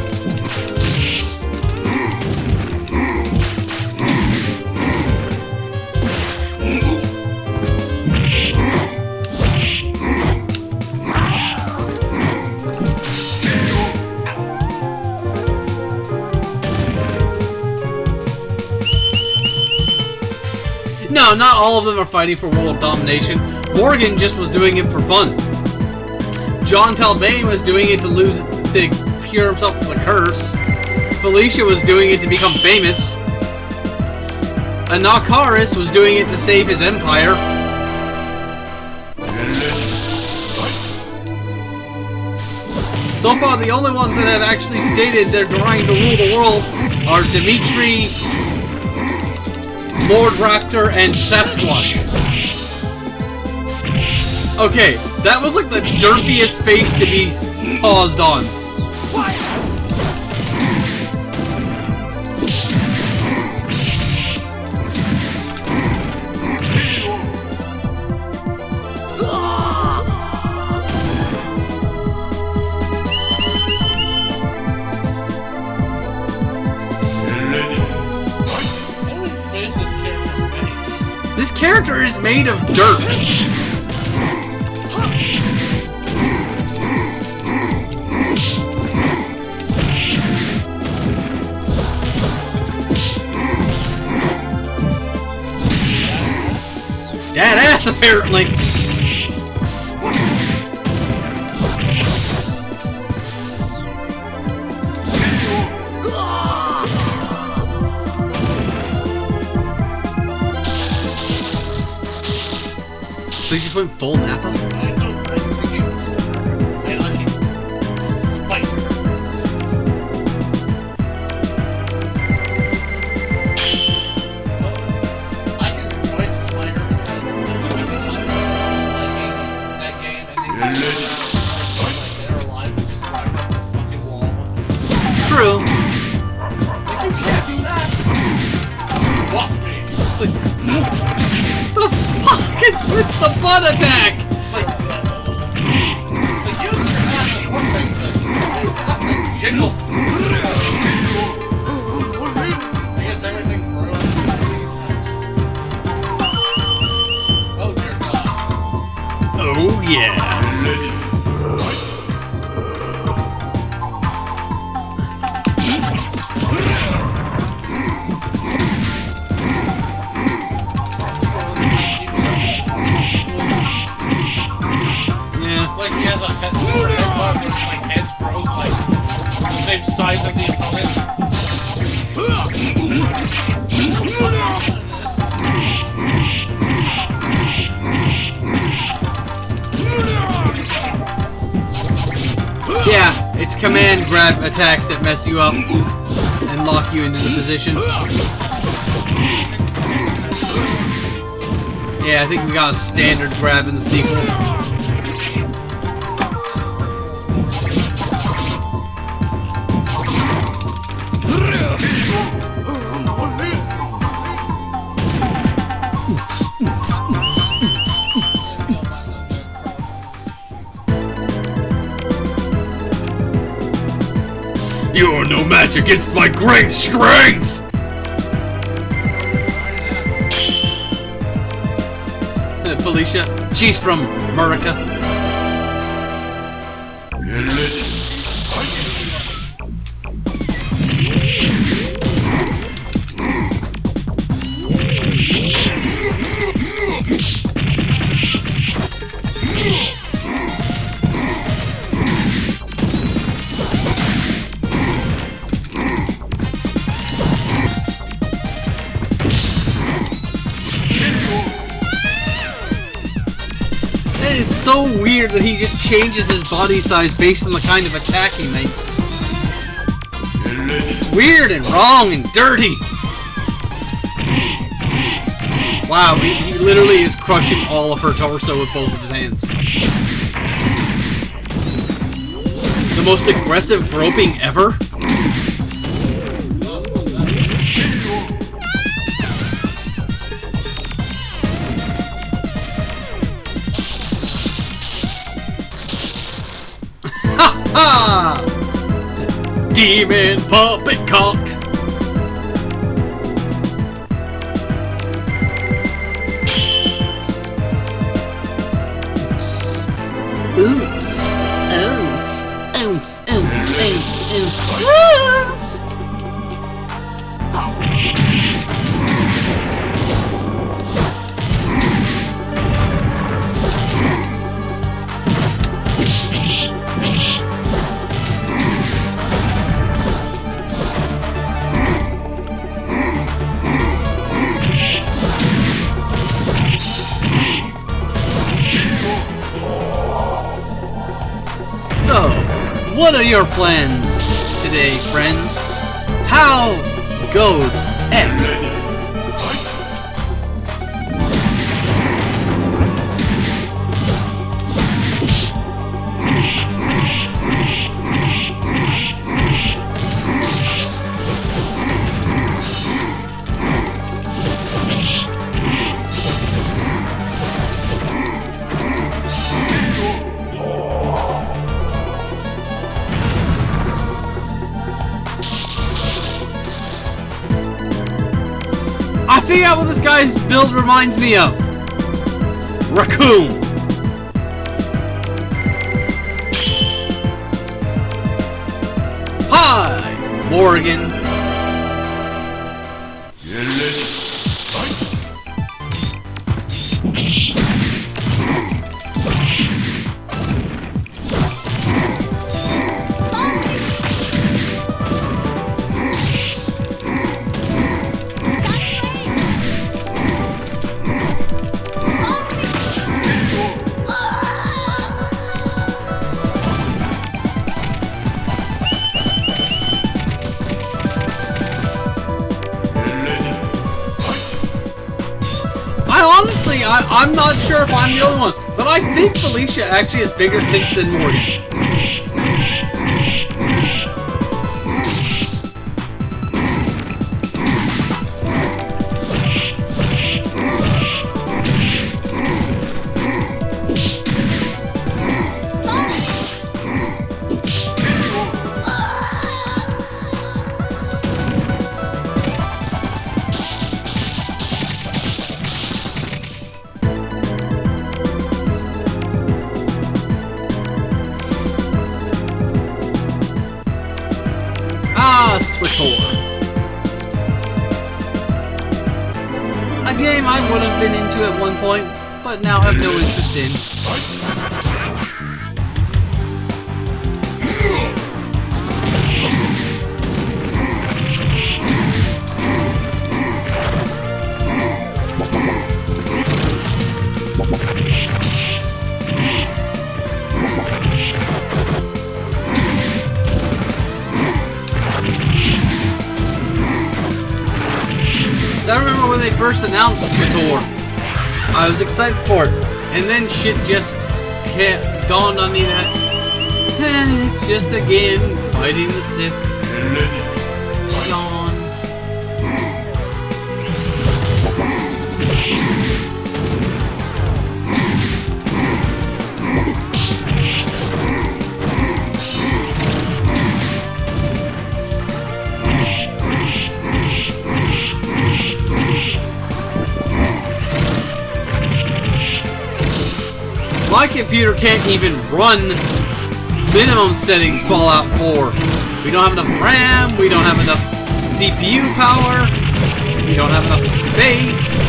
S1: No, not all of them are fighting for world domination. Morgan just was doing it for fun. John Talbane was doing it to cure himself of the curse. Felicia was doing it to become famous. And Nakaris was doing it to save his empire. So far, the only ones that have actually stated they're trying to rule the world are Dimitri, Lord Raptor, and Sasquatch. Okay, that was like the derpiest face to be paused on. This character is made of dirt. Dead ass, apparently. So you just went full Nappa?
S2: I don't think you. I like it. Spike. I can enjoy the Spider because I can constantly that game and then like they're alive and just drive up the fucking wall.
S1: True.
S2: Like you can't do that! Walk me!
S1: The fuck is with the butt attack?
S2: Like you your ass is one thing, but jiggle. I guess everything ruined Oh dear God.
S1: Oh yeah.
S2: Like he has a head like same size as the opponent.
S1: Yeah, it's command grab attacks that mess you up and lock you into the position. Yeah, I think we got a standard grab in the sequel. You're no match against my great strength! Felicia, she's from America. It's so weird that he just changes his body size based on the kind of attack he makes. It's weird and wrong and dirty. Wow, he literally is crushing all of her torso with both of his hands. The most aggressive groping ever? Ha! Demon puppet cock! Oots! Oots! Oots! Oots! Oots! Oots! So, what are your plans today, friends? How goes X? I figured out what this guy's build reminds me of. Raccoon. Hi, Morgan. Honestly, I'm not sure if I'm the only one, but I think Felicia actually has bigger tits than Morgan. Swittor. A game I would have been into at one point, but now have no interest in. first announced the tour, I was excited for it, and then shit just dawned on me that it's just again fighting the Sith. Yawn. My computer can't even run minimum settings Fallout 4. We don't have enough RAM, we don't have enough CPU power, we don't have enough space.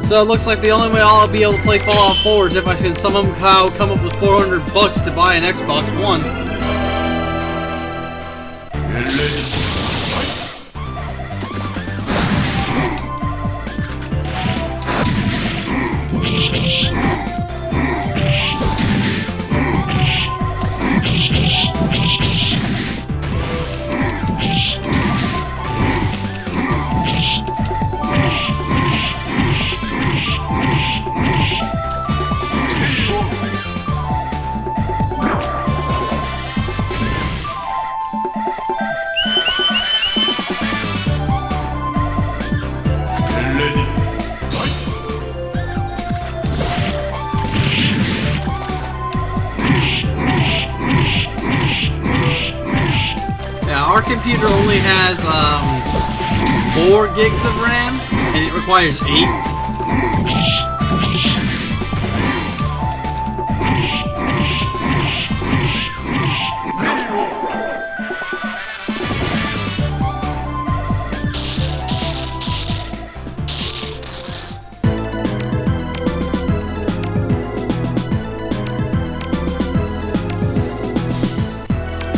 S1: So it looks like the only way I'll be able to play Fallout 4 is if I can somehow come up with $400 to buy an Xbox One. Our computer only has 4 gigs of RAM, and it requires 8.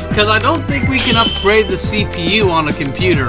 S1: Because I don't think we can upgrade the CPU on a computer.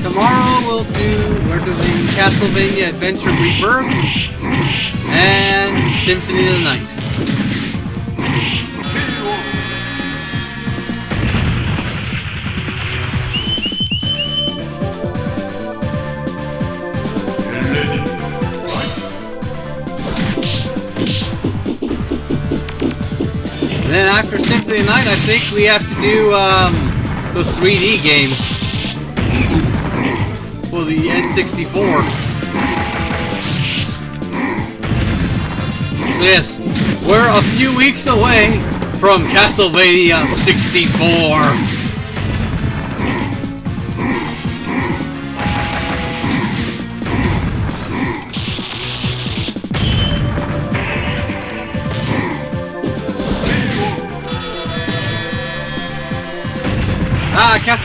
S1: Tomorrow we're doing Castlevania Adventure Rebirth and Symphony of the Night. And then after Symphony of the Night, I think we have to do the 3D games for the N64. So yes, we're a few weeks away from Castlevania 64.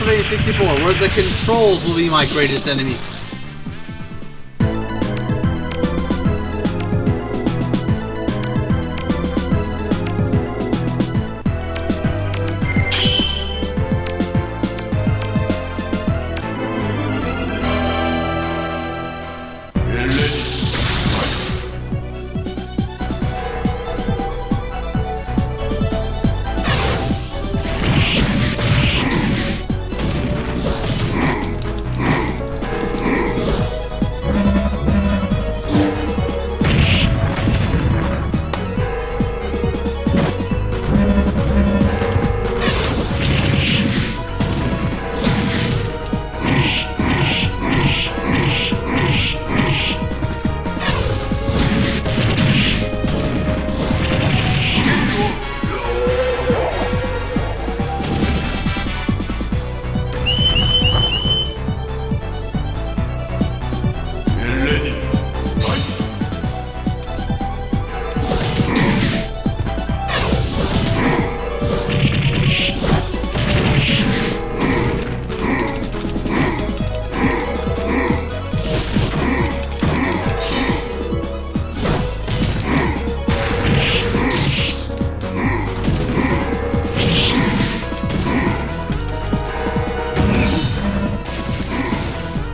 S1: Castlevania 64, where the controls will be my greatest enemy.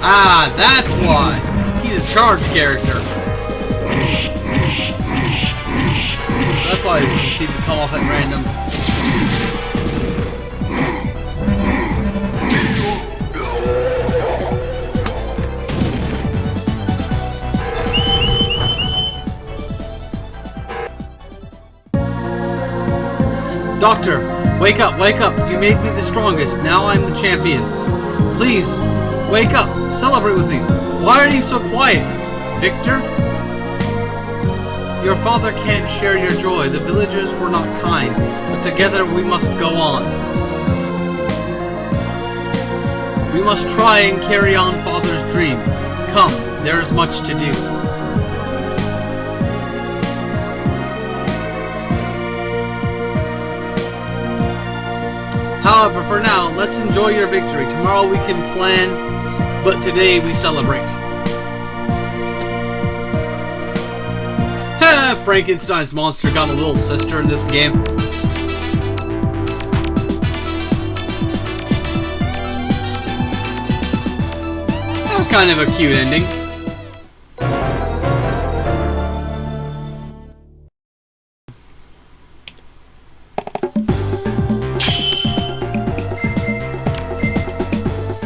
S1: Ah, that's why! He's a charged character. That's why he seems to come off at random. Doctor, wake up, wake up. You made me the strongest. Now I'm the champion. Please, wake up. Celebrate with me. Why are you so quiet? Victor? Your father can't share your joy. The villagers were not kind, but together we must go on. We must try and carry on Father's dream. Come, there is much to do. However, for now, let's enjoy your victory. Tomorrow we can plan, but today we celebrate. Ha! Frankenstein's monster got a little sister in this game. That was kind of a cute ending.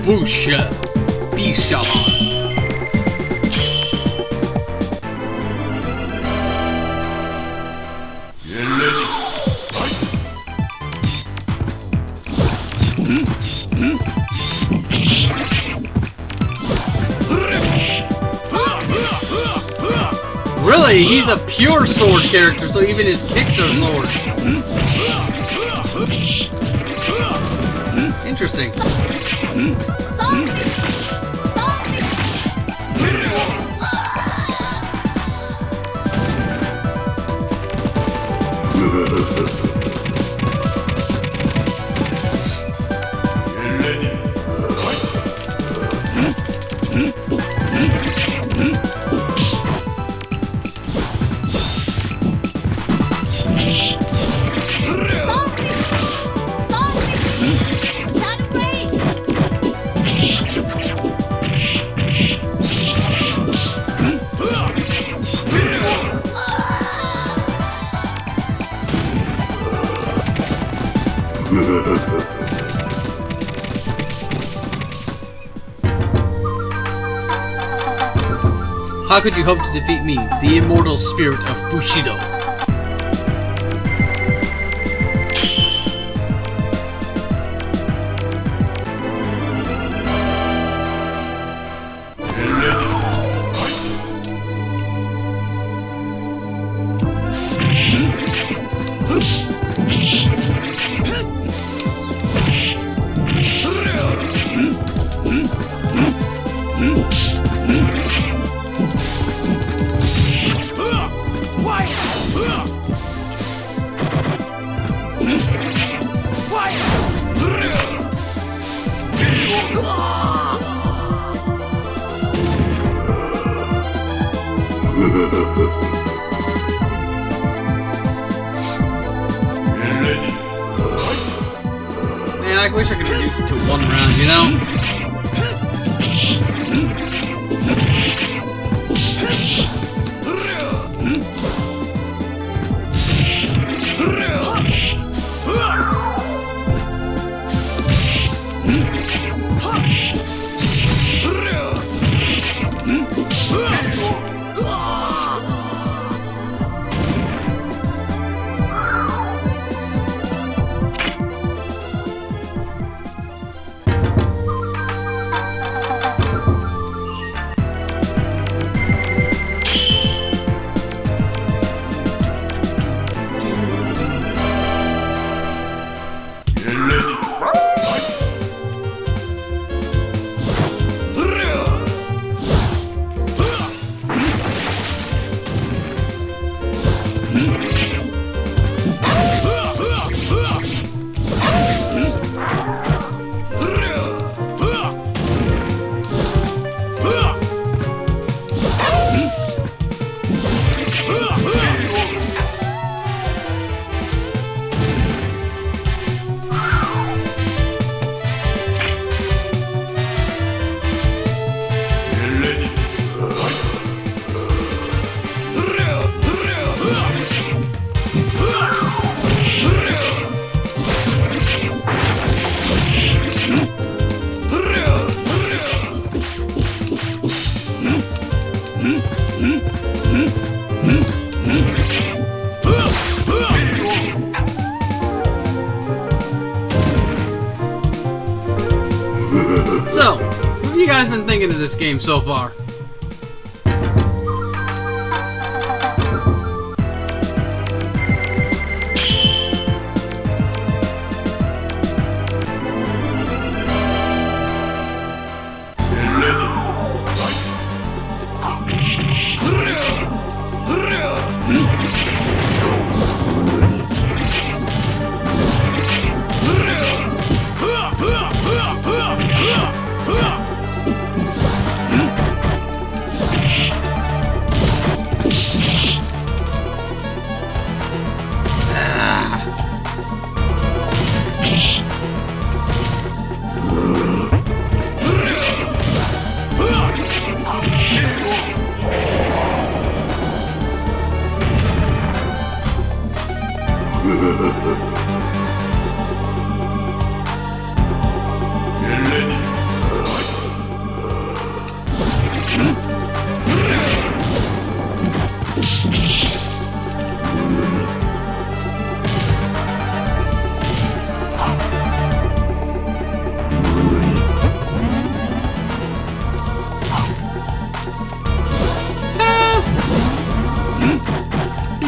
S1: Busha Bishaman. Really? He's a pure sword character, so even his kicks are swords. Interesting. How could you hope to defeat me, the immortal spirit of Bushido? Man, I wish I could reduce it to 1 round, you know? So, what have you guys been thinking of this game so far?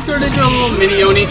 S1: Turned into a little mini Oni.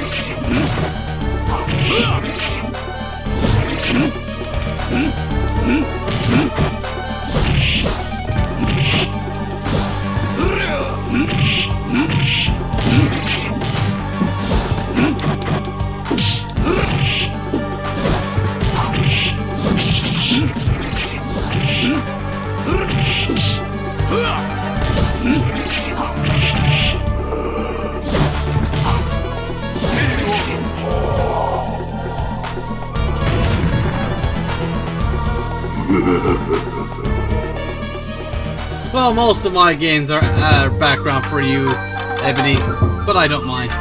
S1: Well, most of my games are background for you, Ebony, but I don't mind.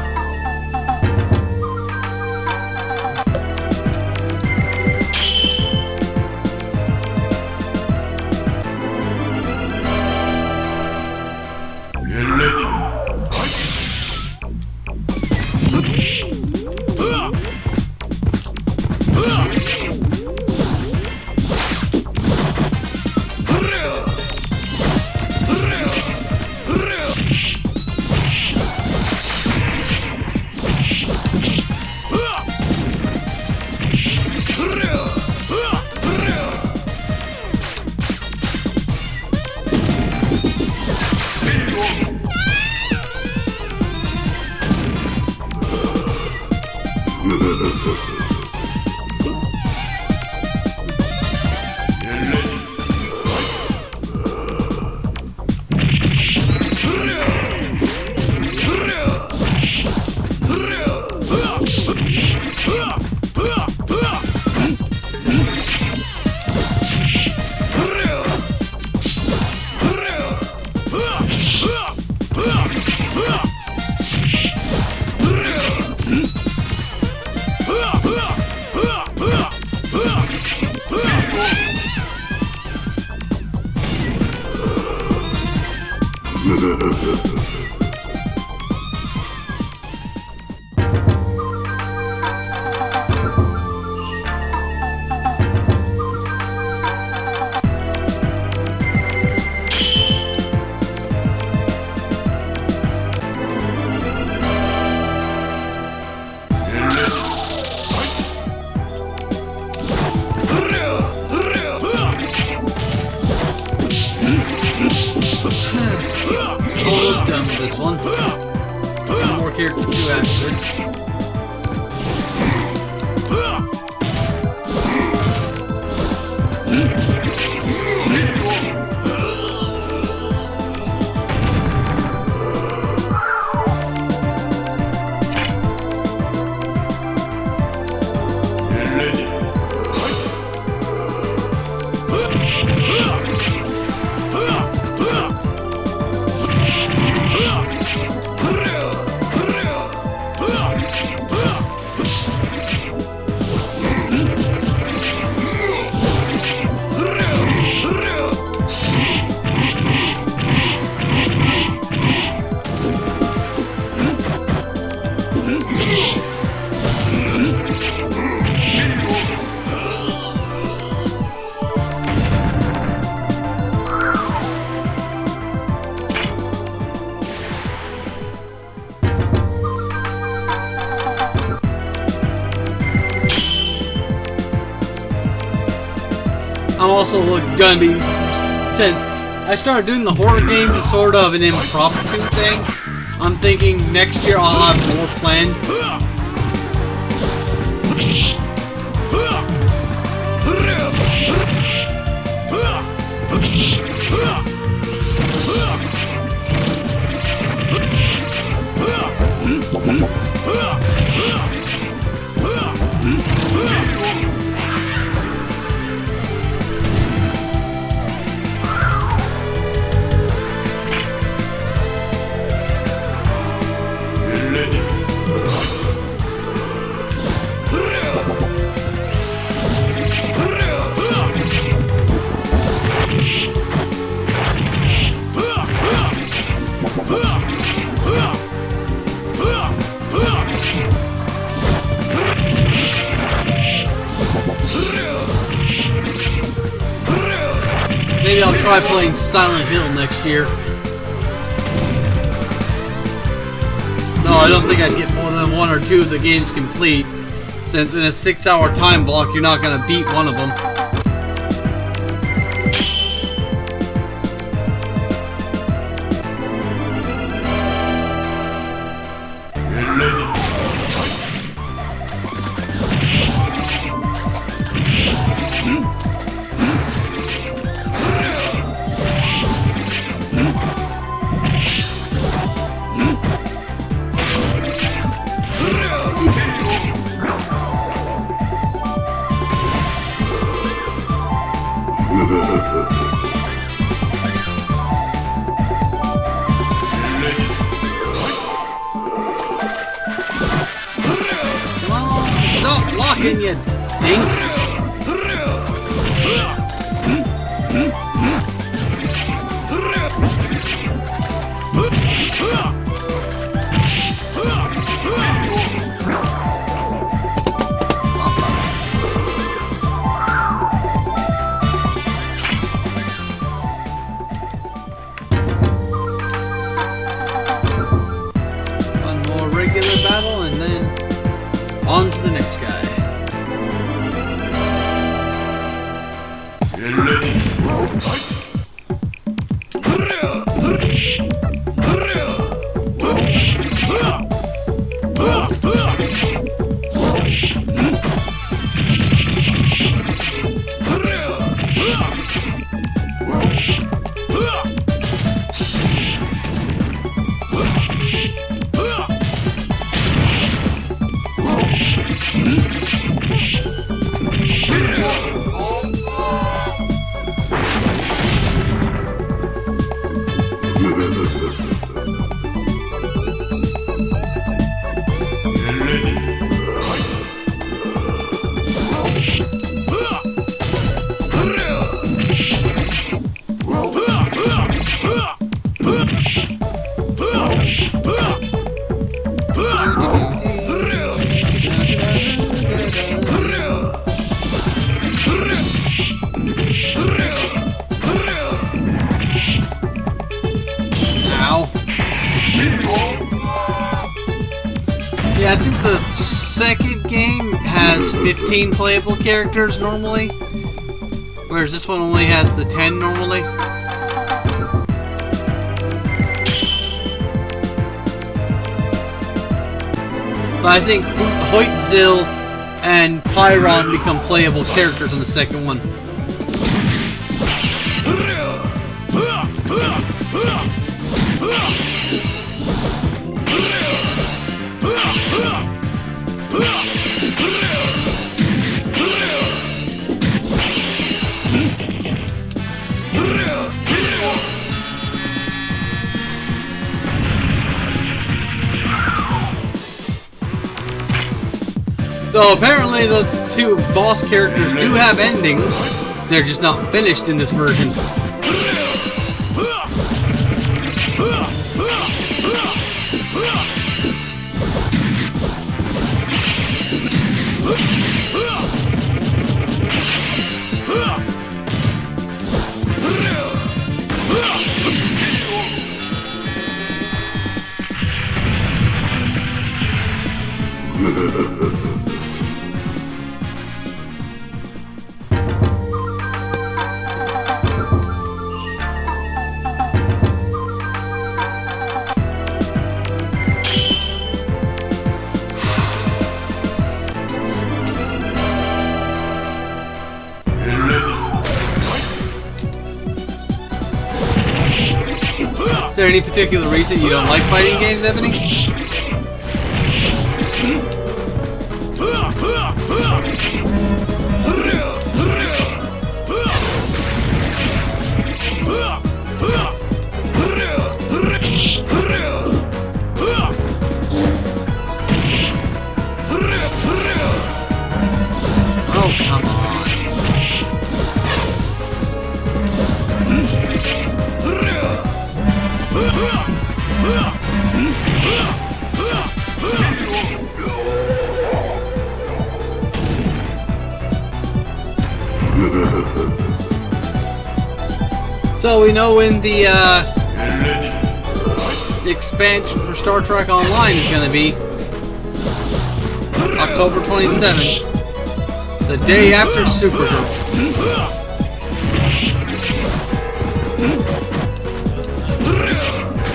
S1: done with this one. One more character to do after this. I'm also gonna be, since I started doing the horror games as sort of an impromptu thing, I'm thinking next year I'll have more planned. Maybe I'll try playing Silent Hill next year. No, I don't think I'd get more than one or two of the games complete, since in a 6-hour time block you're not gonna beat one of them. Stop blocking, you dink! One more regular battle and then on to the next guy. Yeah, I think the second game has 15 playable characters normally, whereas this one only has the 10 normally. But I think Hoyt, Zill, and Pyron become playable characters in the second one. So apparently the two boss characters do have endings, they're just not finished in this version. Is there any particular reason you don't like fighting games, Ebony? Oh, come on. So we know when the expansion for Star Trek Online is going to be October 27th, the day after Supergirl.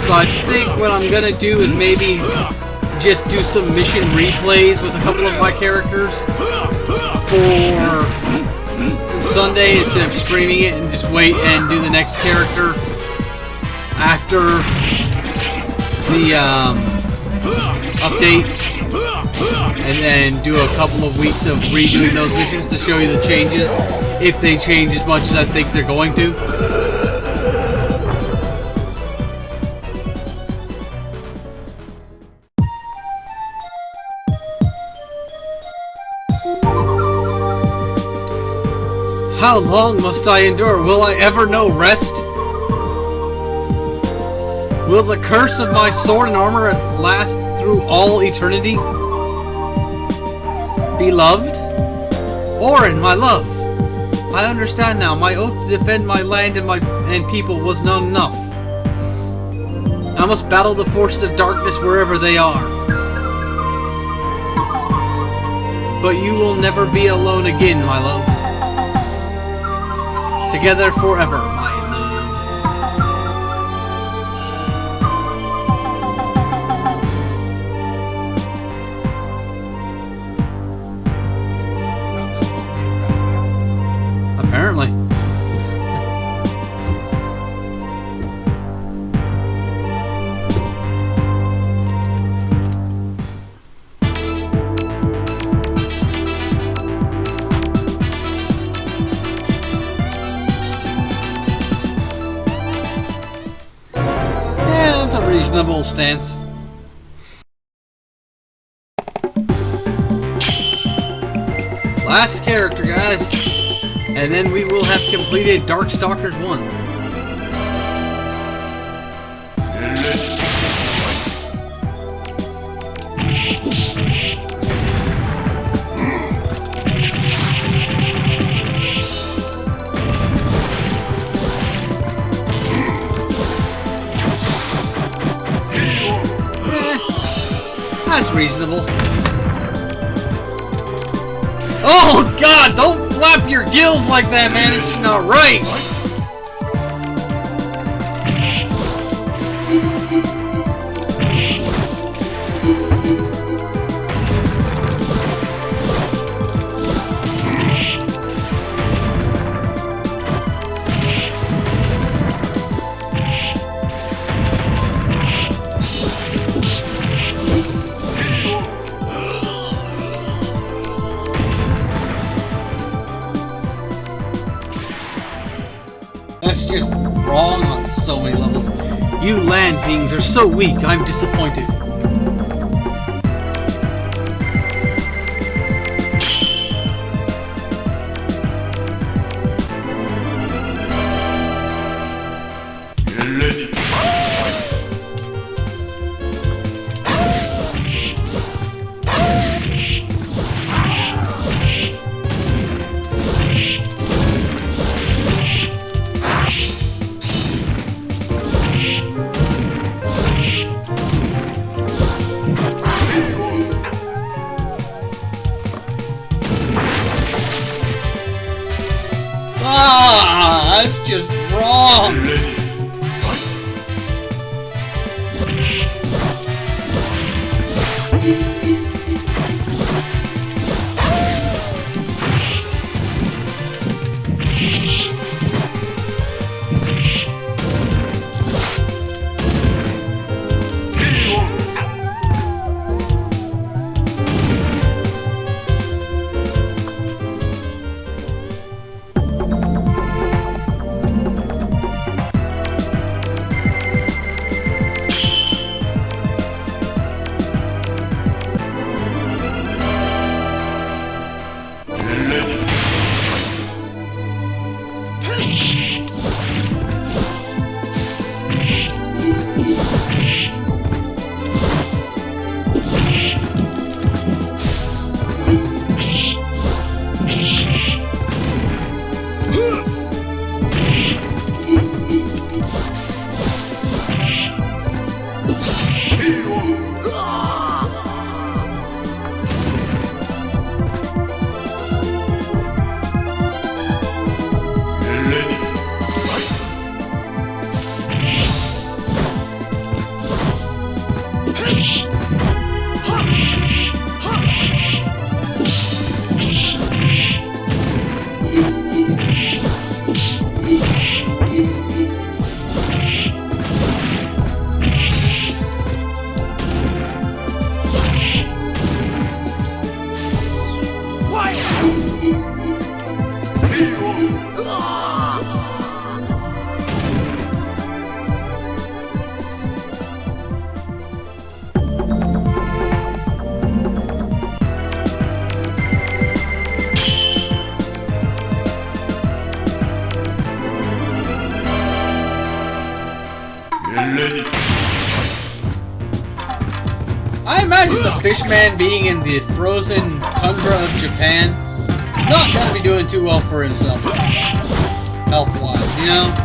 S1: So I think what I'm going to do is maybe just do some mission replays with a couple of my characters for Sunday instead of streaming it, and just wait and do the next character after the update, and then do a couple of weeks of redoing those missions to show you the changes, if they change as much as I think they're going to. How long must I endure? Will I ever know rest? Will the curse of my sword and armor last through all eternity? Beloved? Orin, my love. I understand now. My oath to defend my land and people was not enough. I must battle the forces of darkness wherever they are. But you will never be alone again, my love. Together forever, my love. Apparently. Reasonable stance. Last character, guys, and then we will have completed Darkstalkers 1. That's reasonable. Oh God! Don't flap your gills like that, man. It's just not right. wrong on so many levels. You land beings are so weak, I'm disappointed. Ah, that's just wrong. I imagine the fishman being in the frozen tundra of Japan not gonna be doing too well for himself, health-wise, you know?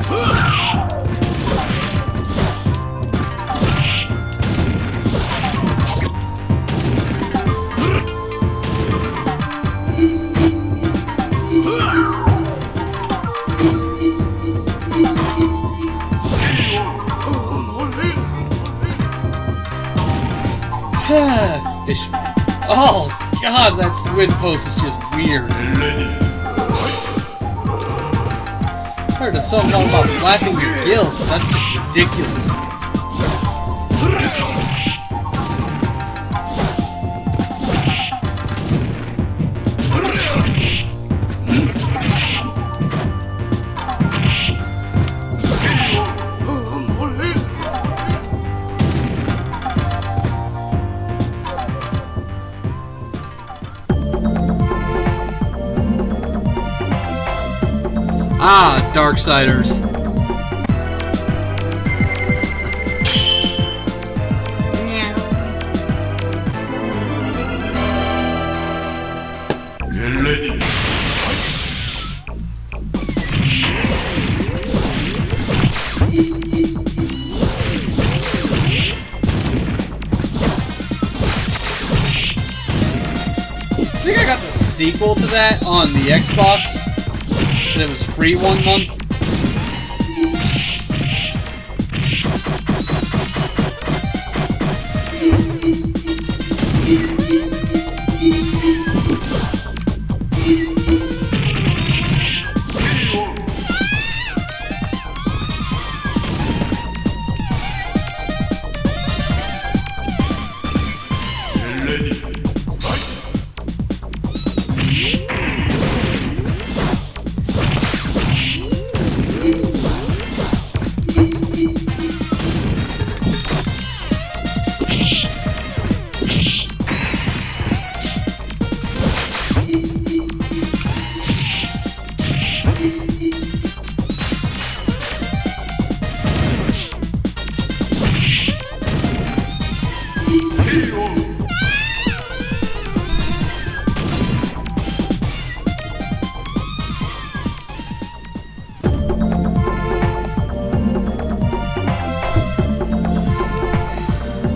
S1: Fishman. Oh god, that wind post is just weird. Heard of something about flapping your gills, but that's just ridiculous. Ah, Darksiders. I think I got the sequel to that on the Xbox. It was free 1 month.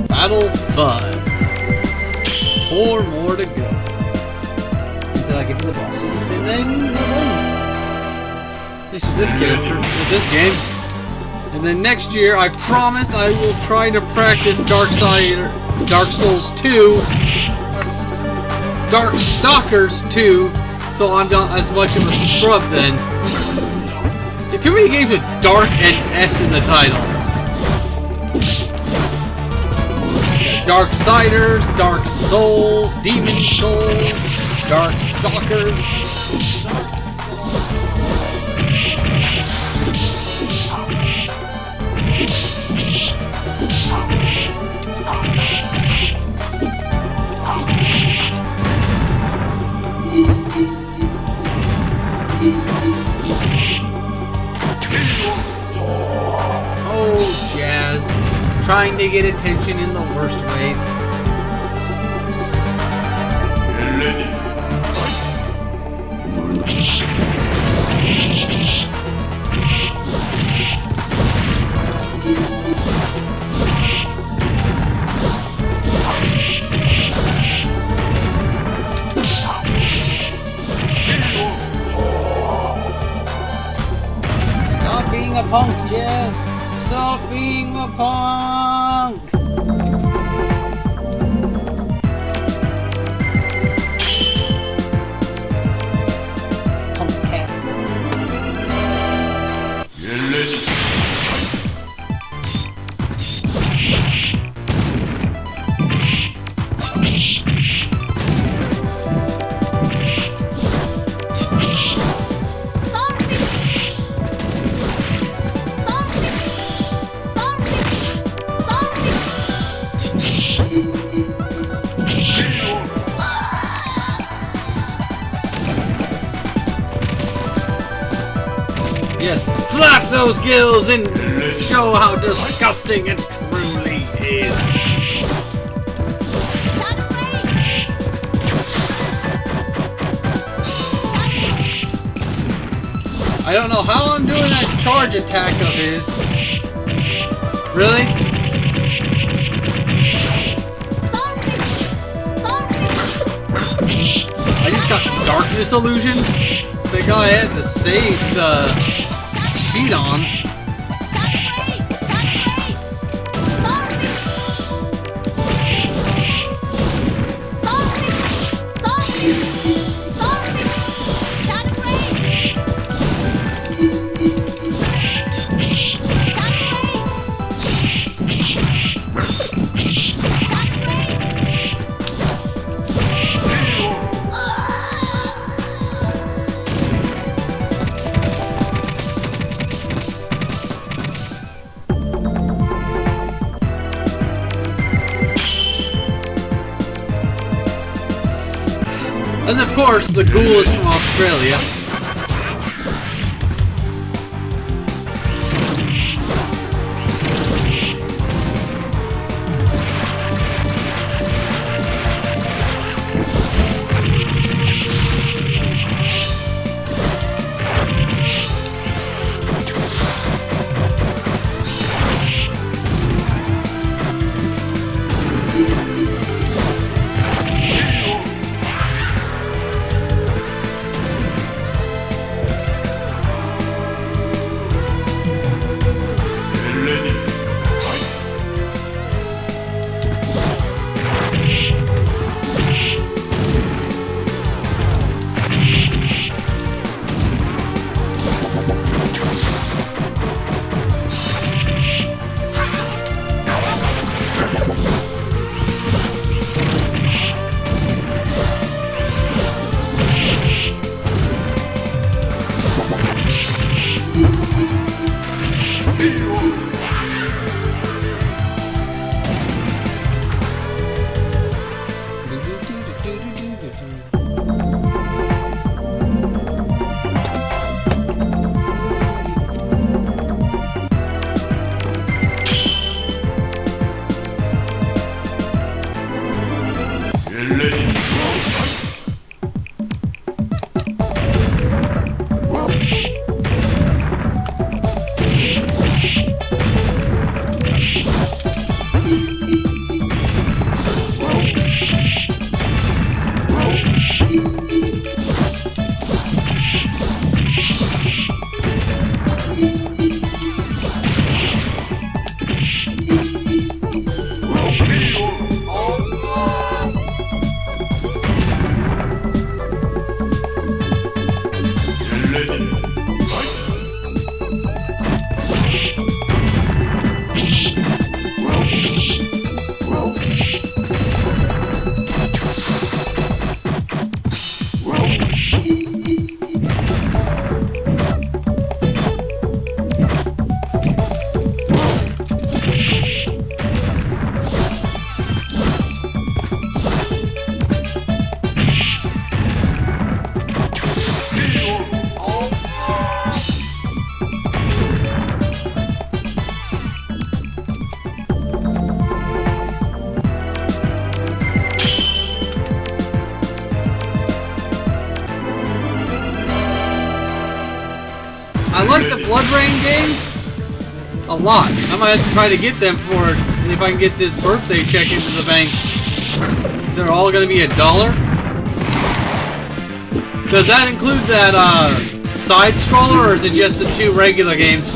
S1: Battle 5. 4 more to go. Until I get to the bosses, and then we're done. This is this character with this game. And then next year, I promise I will try to practice Dark Souls 2, Darkstalkers 2, so I'm not as much of a scrub then. There are too many games with Dark and S in the title. Darksiders, Dark Souls, Demon Souls, Darkstalkers. Oh, Jazz. Trying to get attention in the worst ways. Stop being a punk, Jazz. Stop being a punk! Punk cat. Yes, flap those gills and show how disgusting it truly is. I don't know how I'm doing that charge attack of his. Really? I just got darkness illusion. The guy had to save the sheet on. And of course, the ghoul is from Australia. I like the Blood Rain games a lot. I might have to try to get them for if I can get this birthday check into the bank. They're all going to be $1. Does that include that side scroller, or is it just the 2 regular games?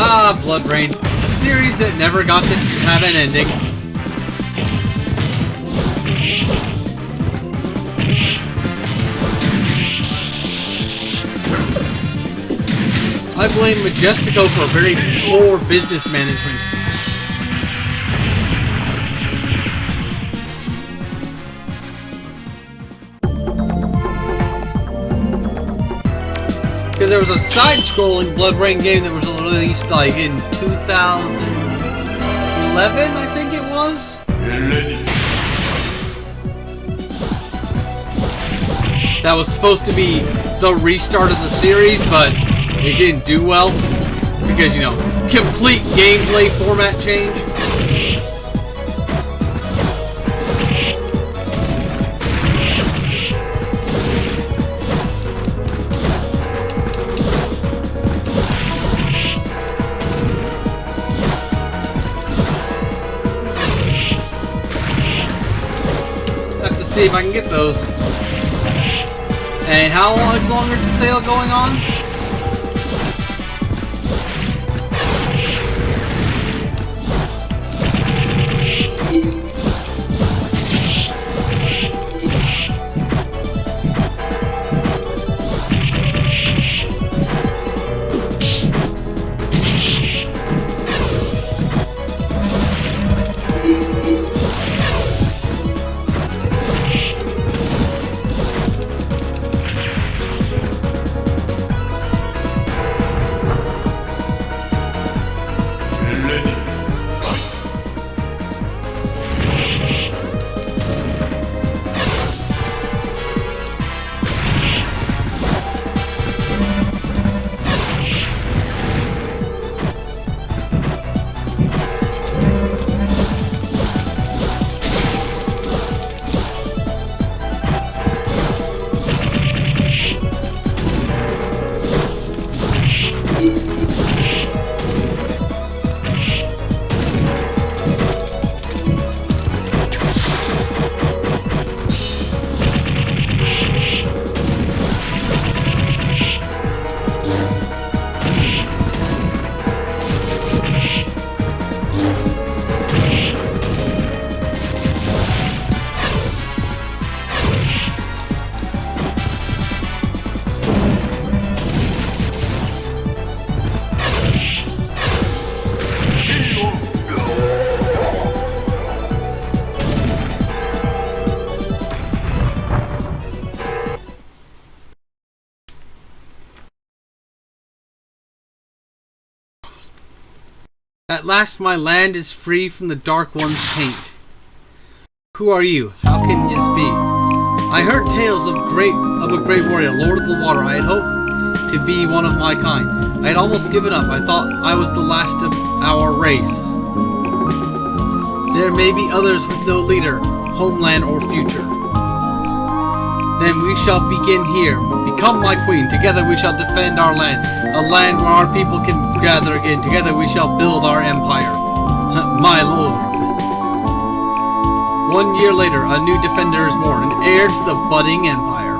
S1: Ah, Blood Rain, a series that never got to have an ending. I blame Majestico for very poor business management. Because there was a side-scrolling Blood Rain game that was released like in 2011, I think it was. That was supposed to be the restart of the series, but it didn't do well because, you know, complete gameplay format change. See if I can get those. And how much longer is the sale going on? At last my land is free from the Dark One's taint. Who are you? How can this be? I heard tales of a great warrior, Lord of the Water. I had hoped to be one of my kind. I had almost given up. I thought I was the last of our race. There may be others with no leader, homeland, or future. Then we shall begin here. Become my queen. Together we shall defend our land. A land where our people can gather again. Together we shall build our empire. My lord. 1 year later, a new defender is born, an heir to the budding empire.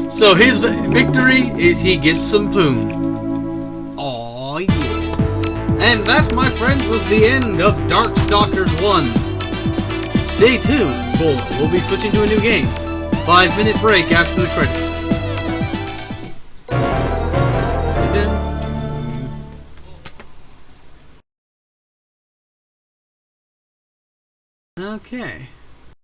S1: So his victory is he gets some poon. Aww, yeah. And that, my friends, was the end of Darkstalkers 1. Stay tuned, for we'll be switching to a new game. 5-minute break after the credits. Okay.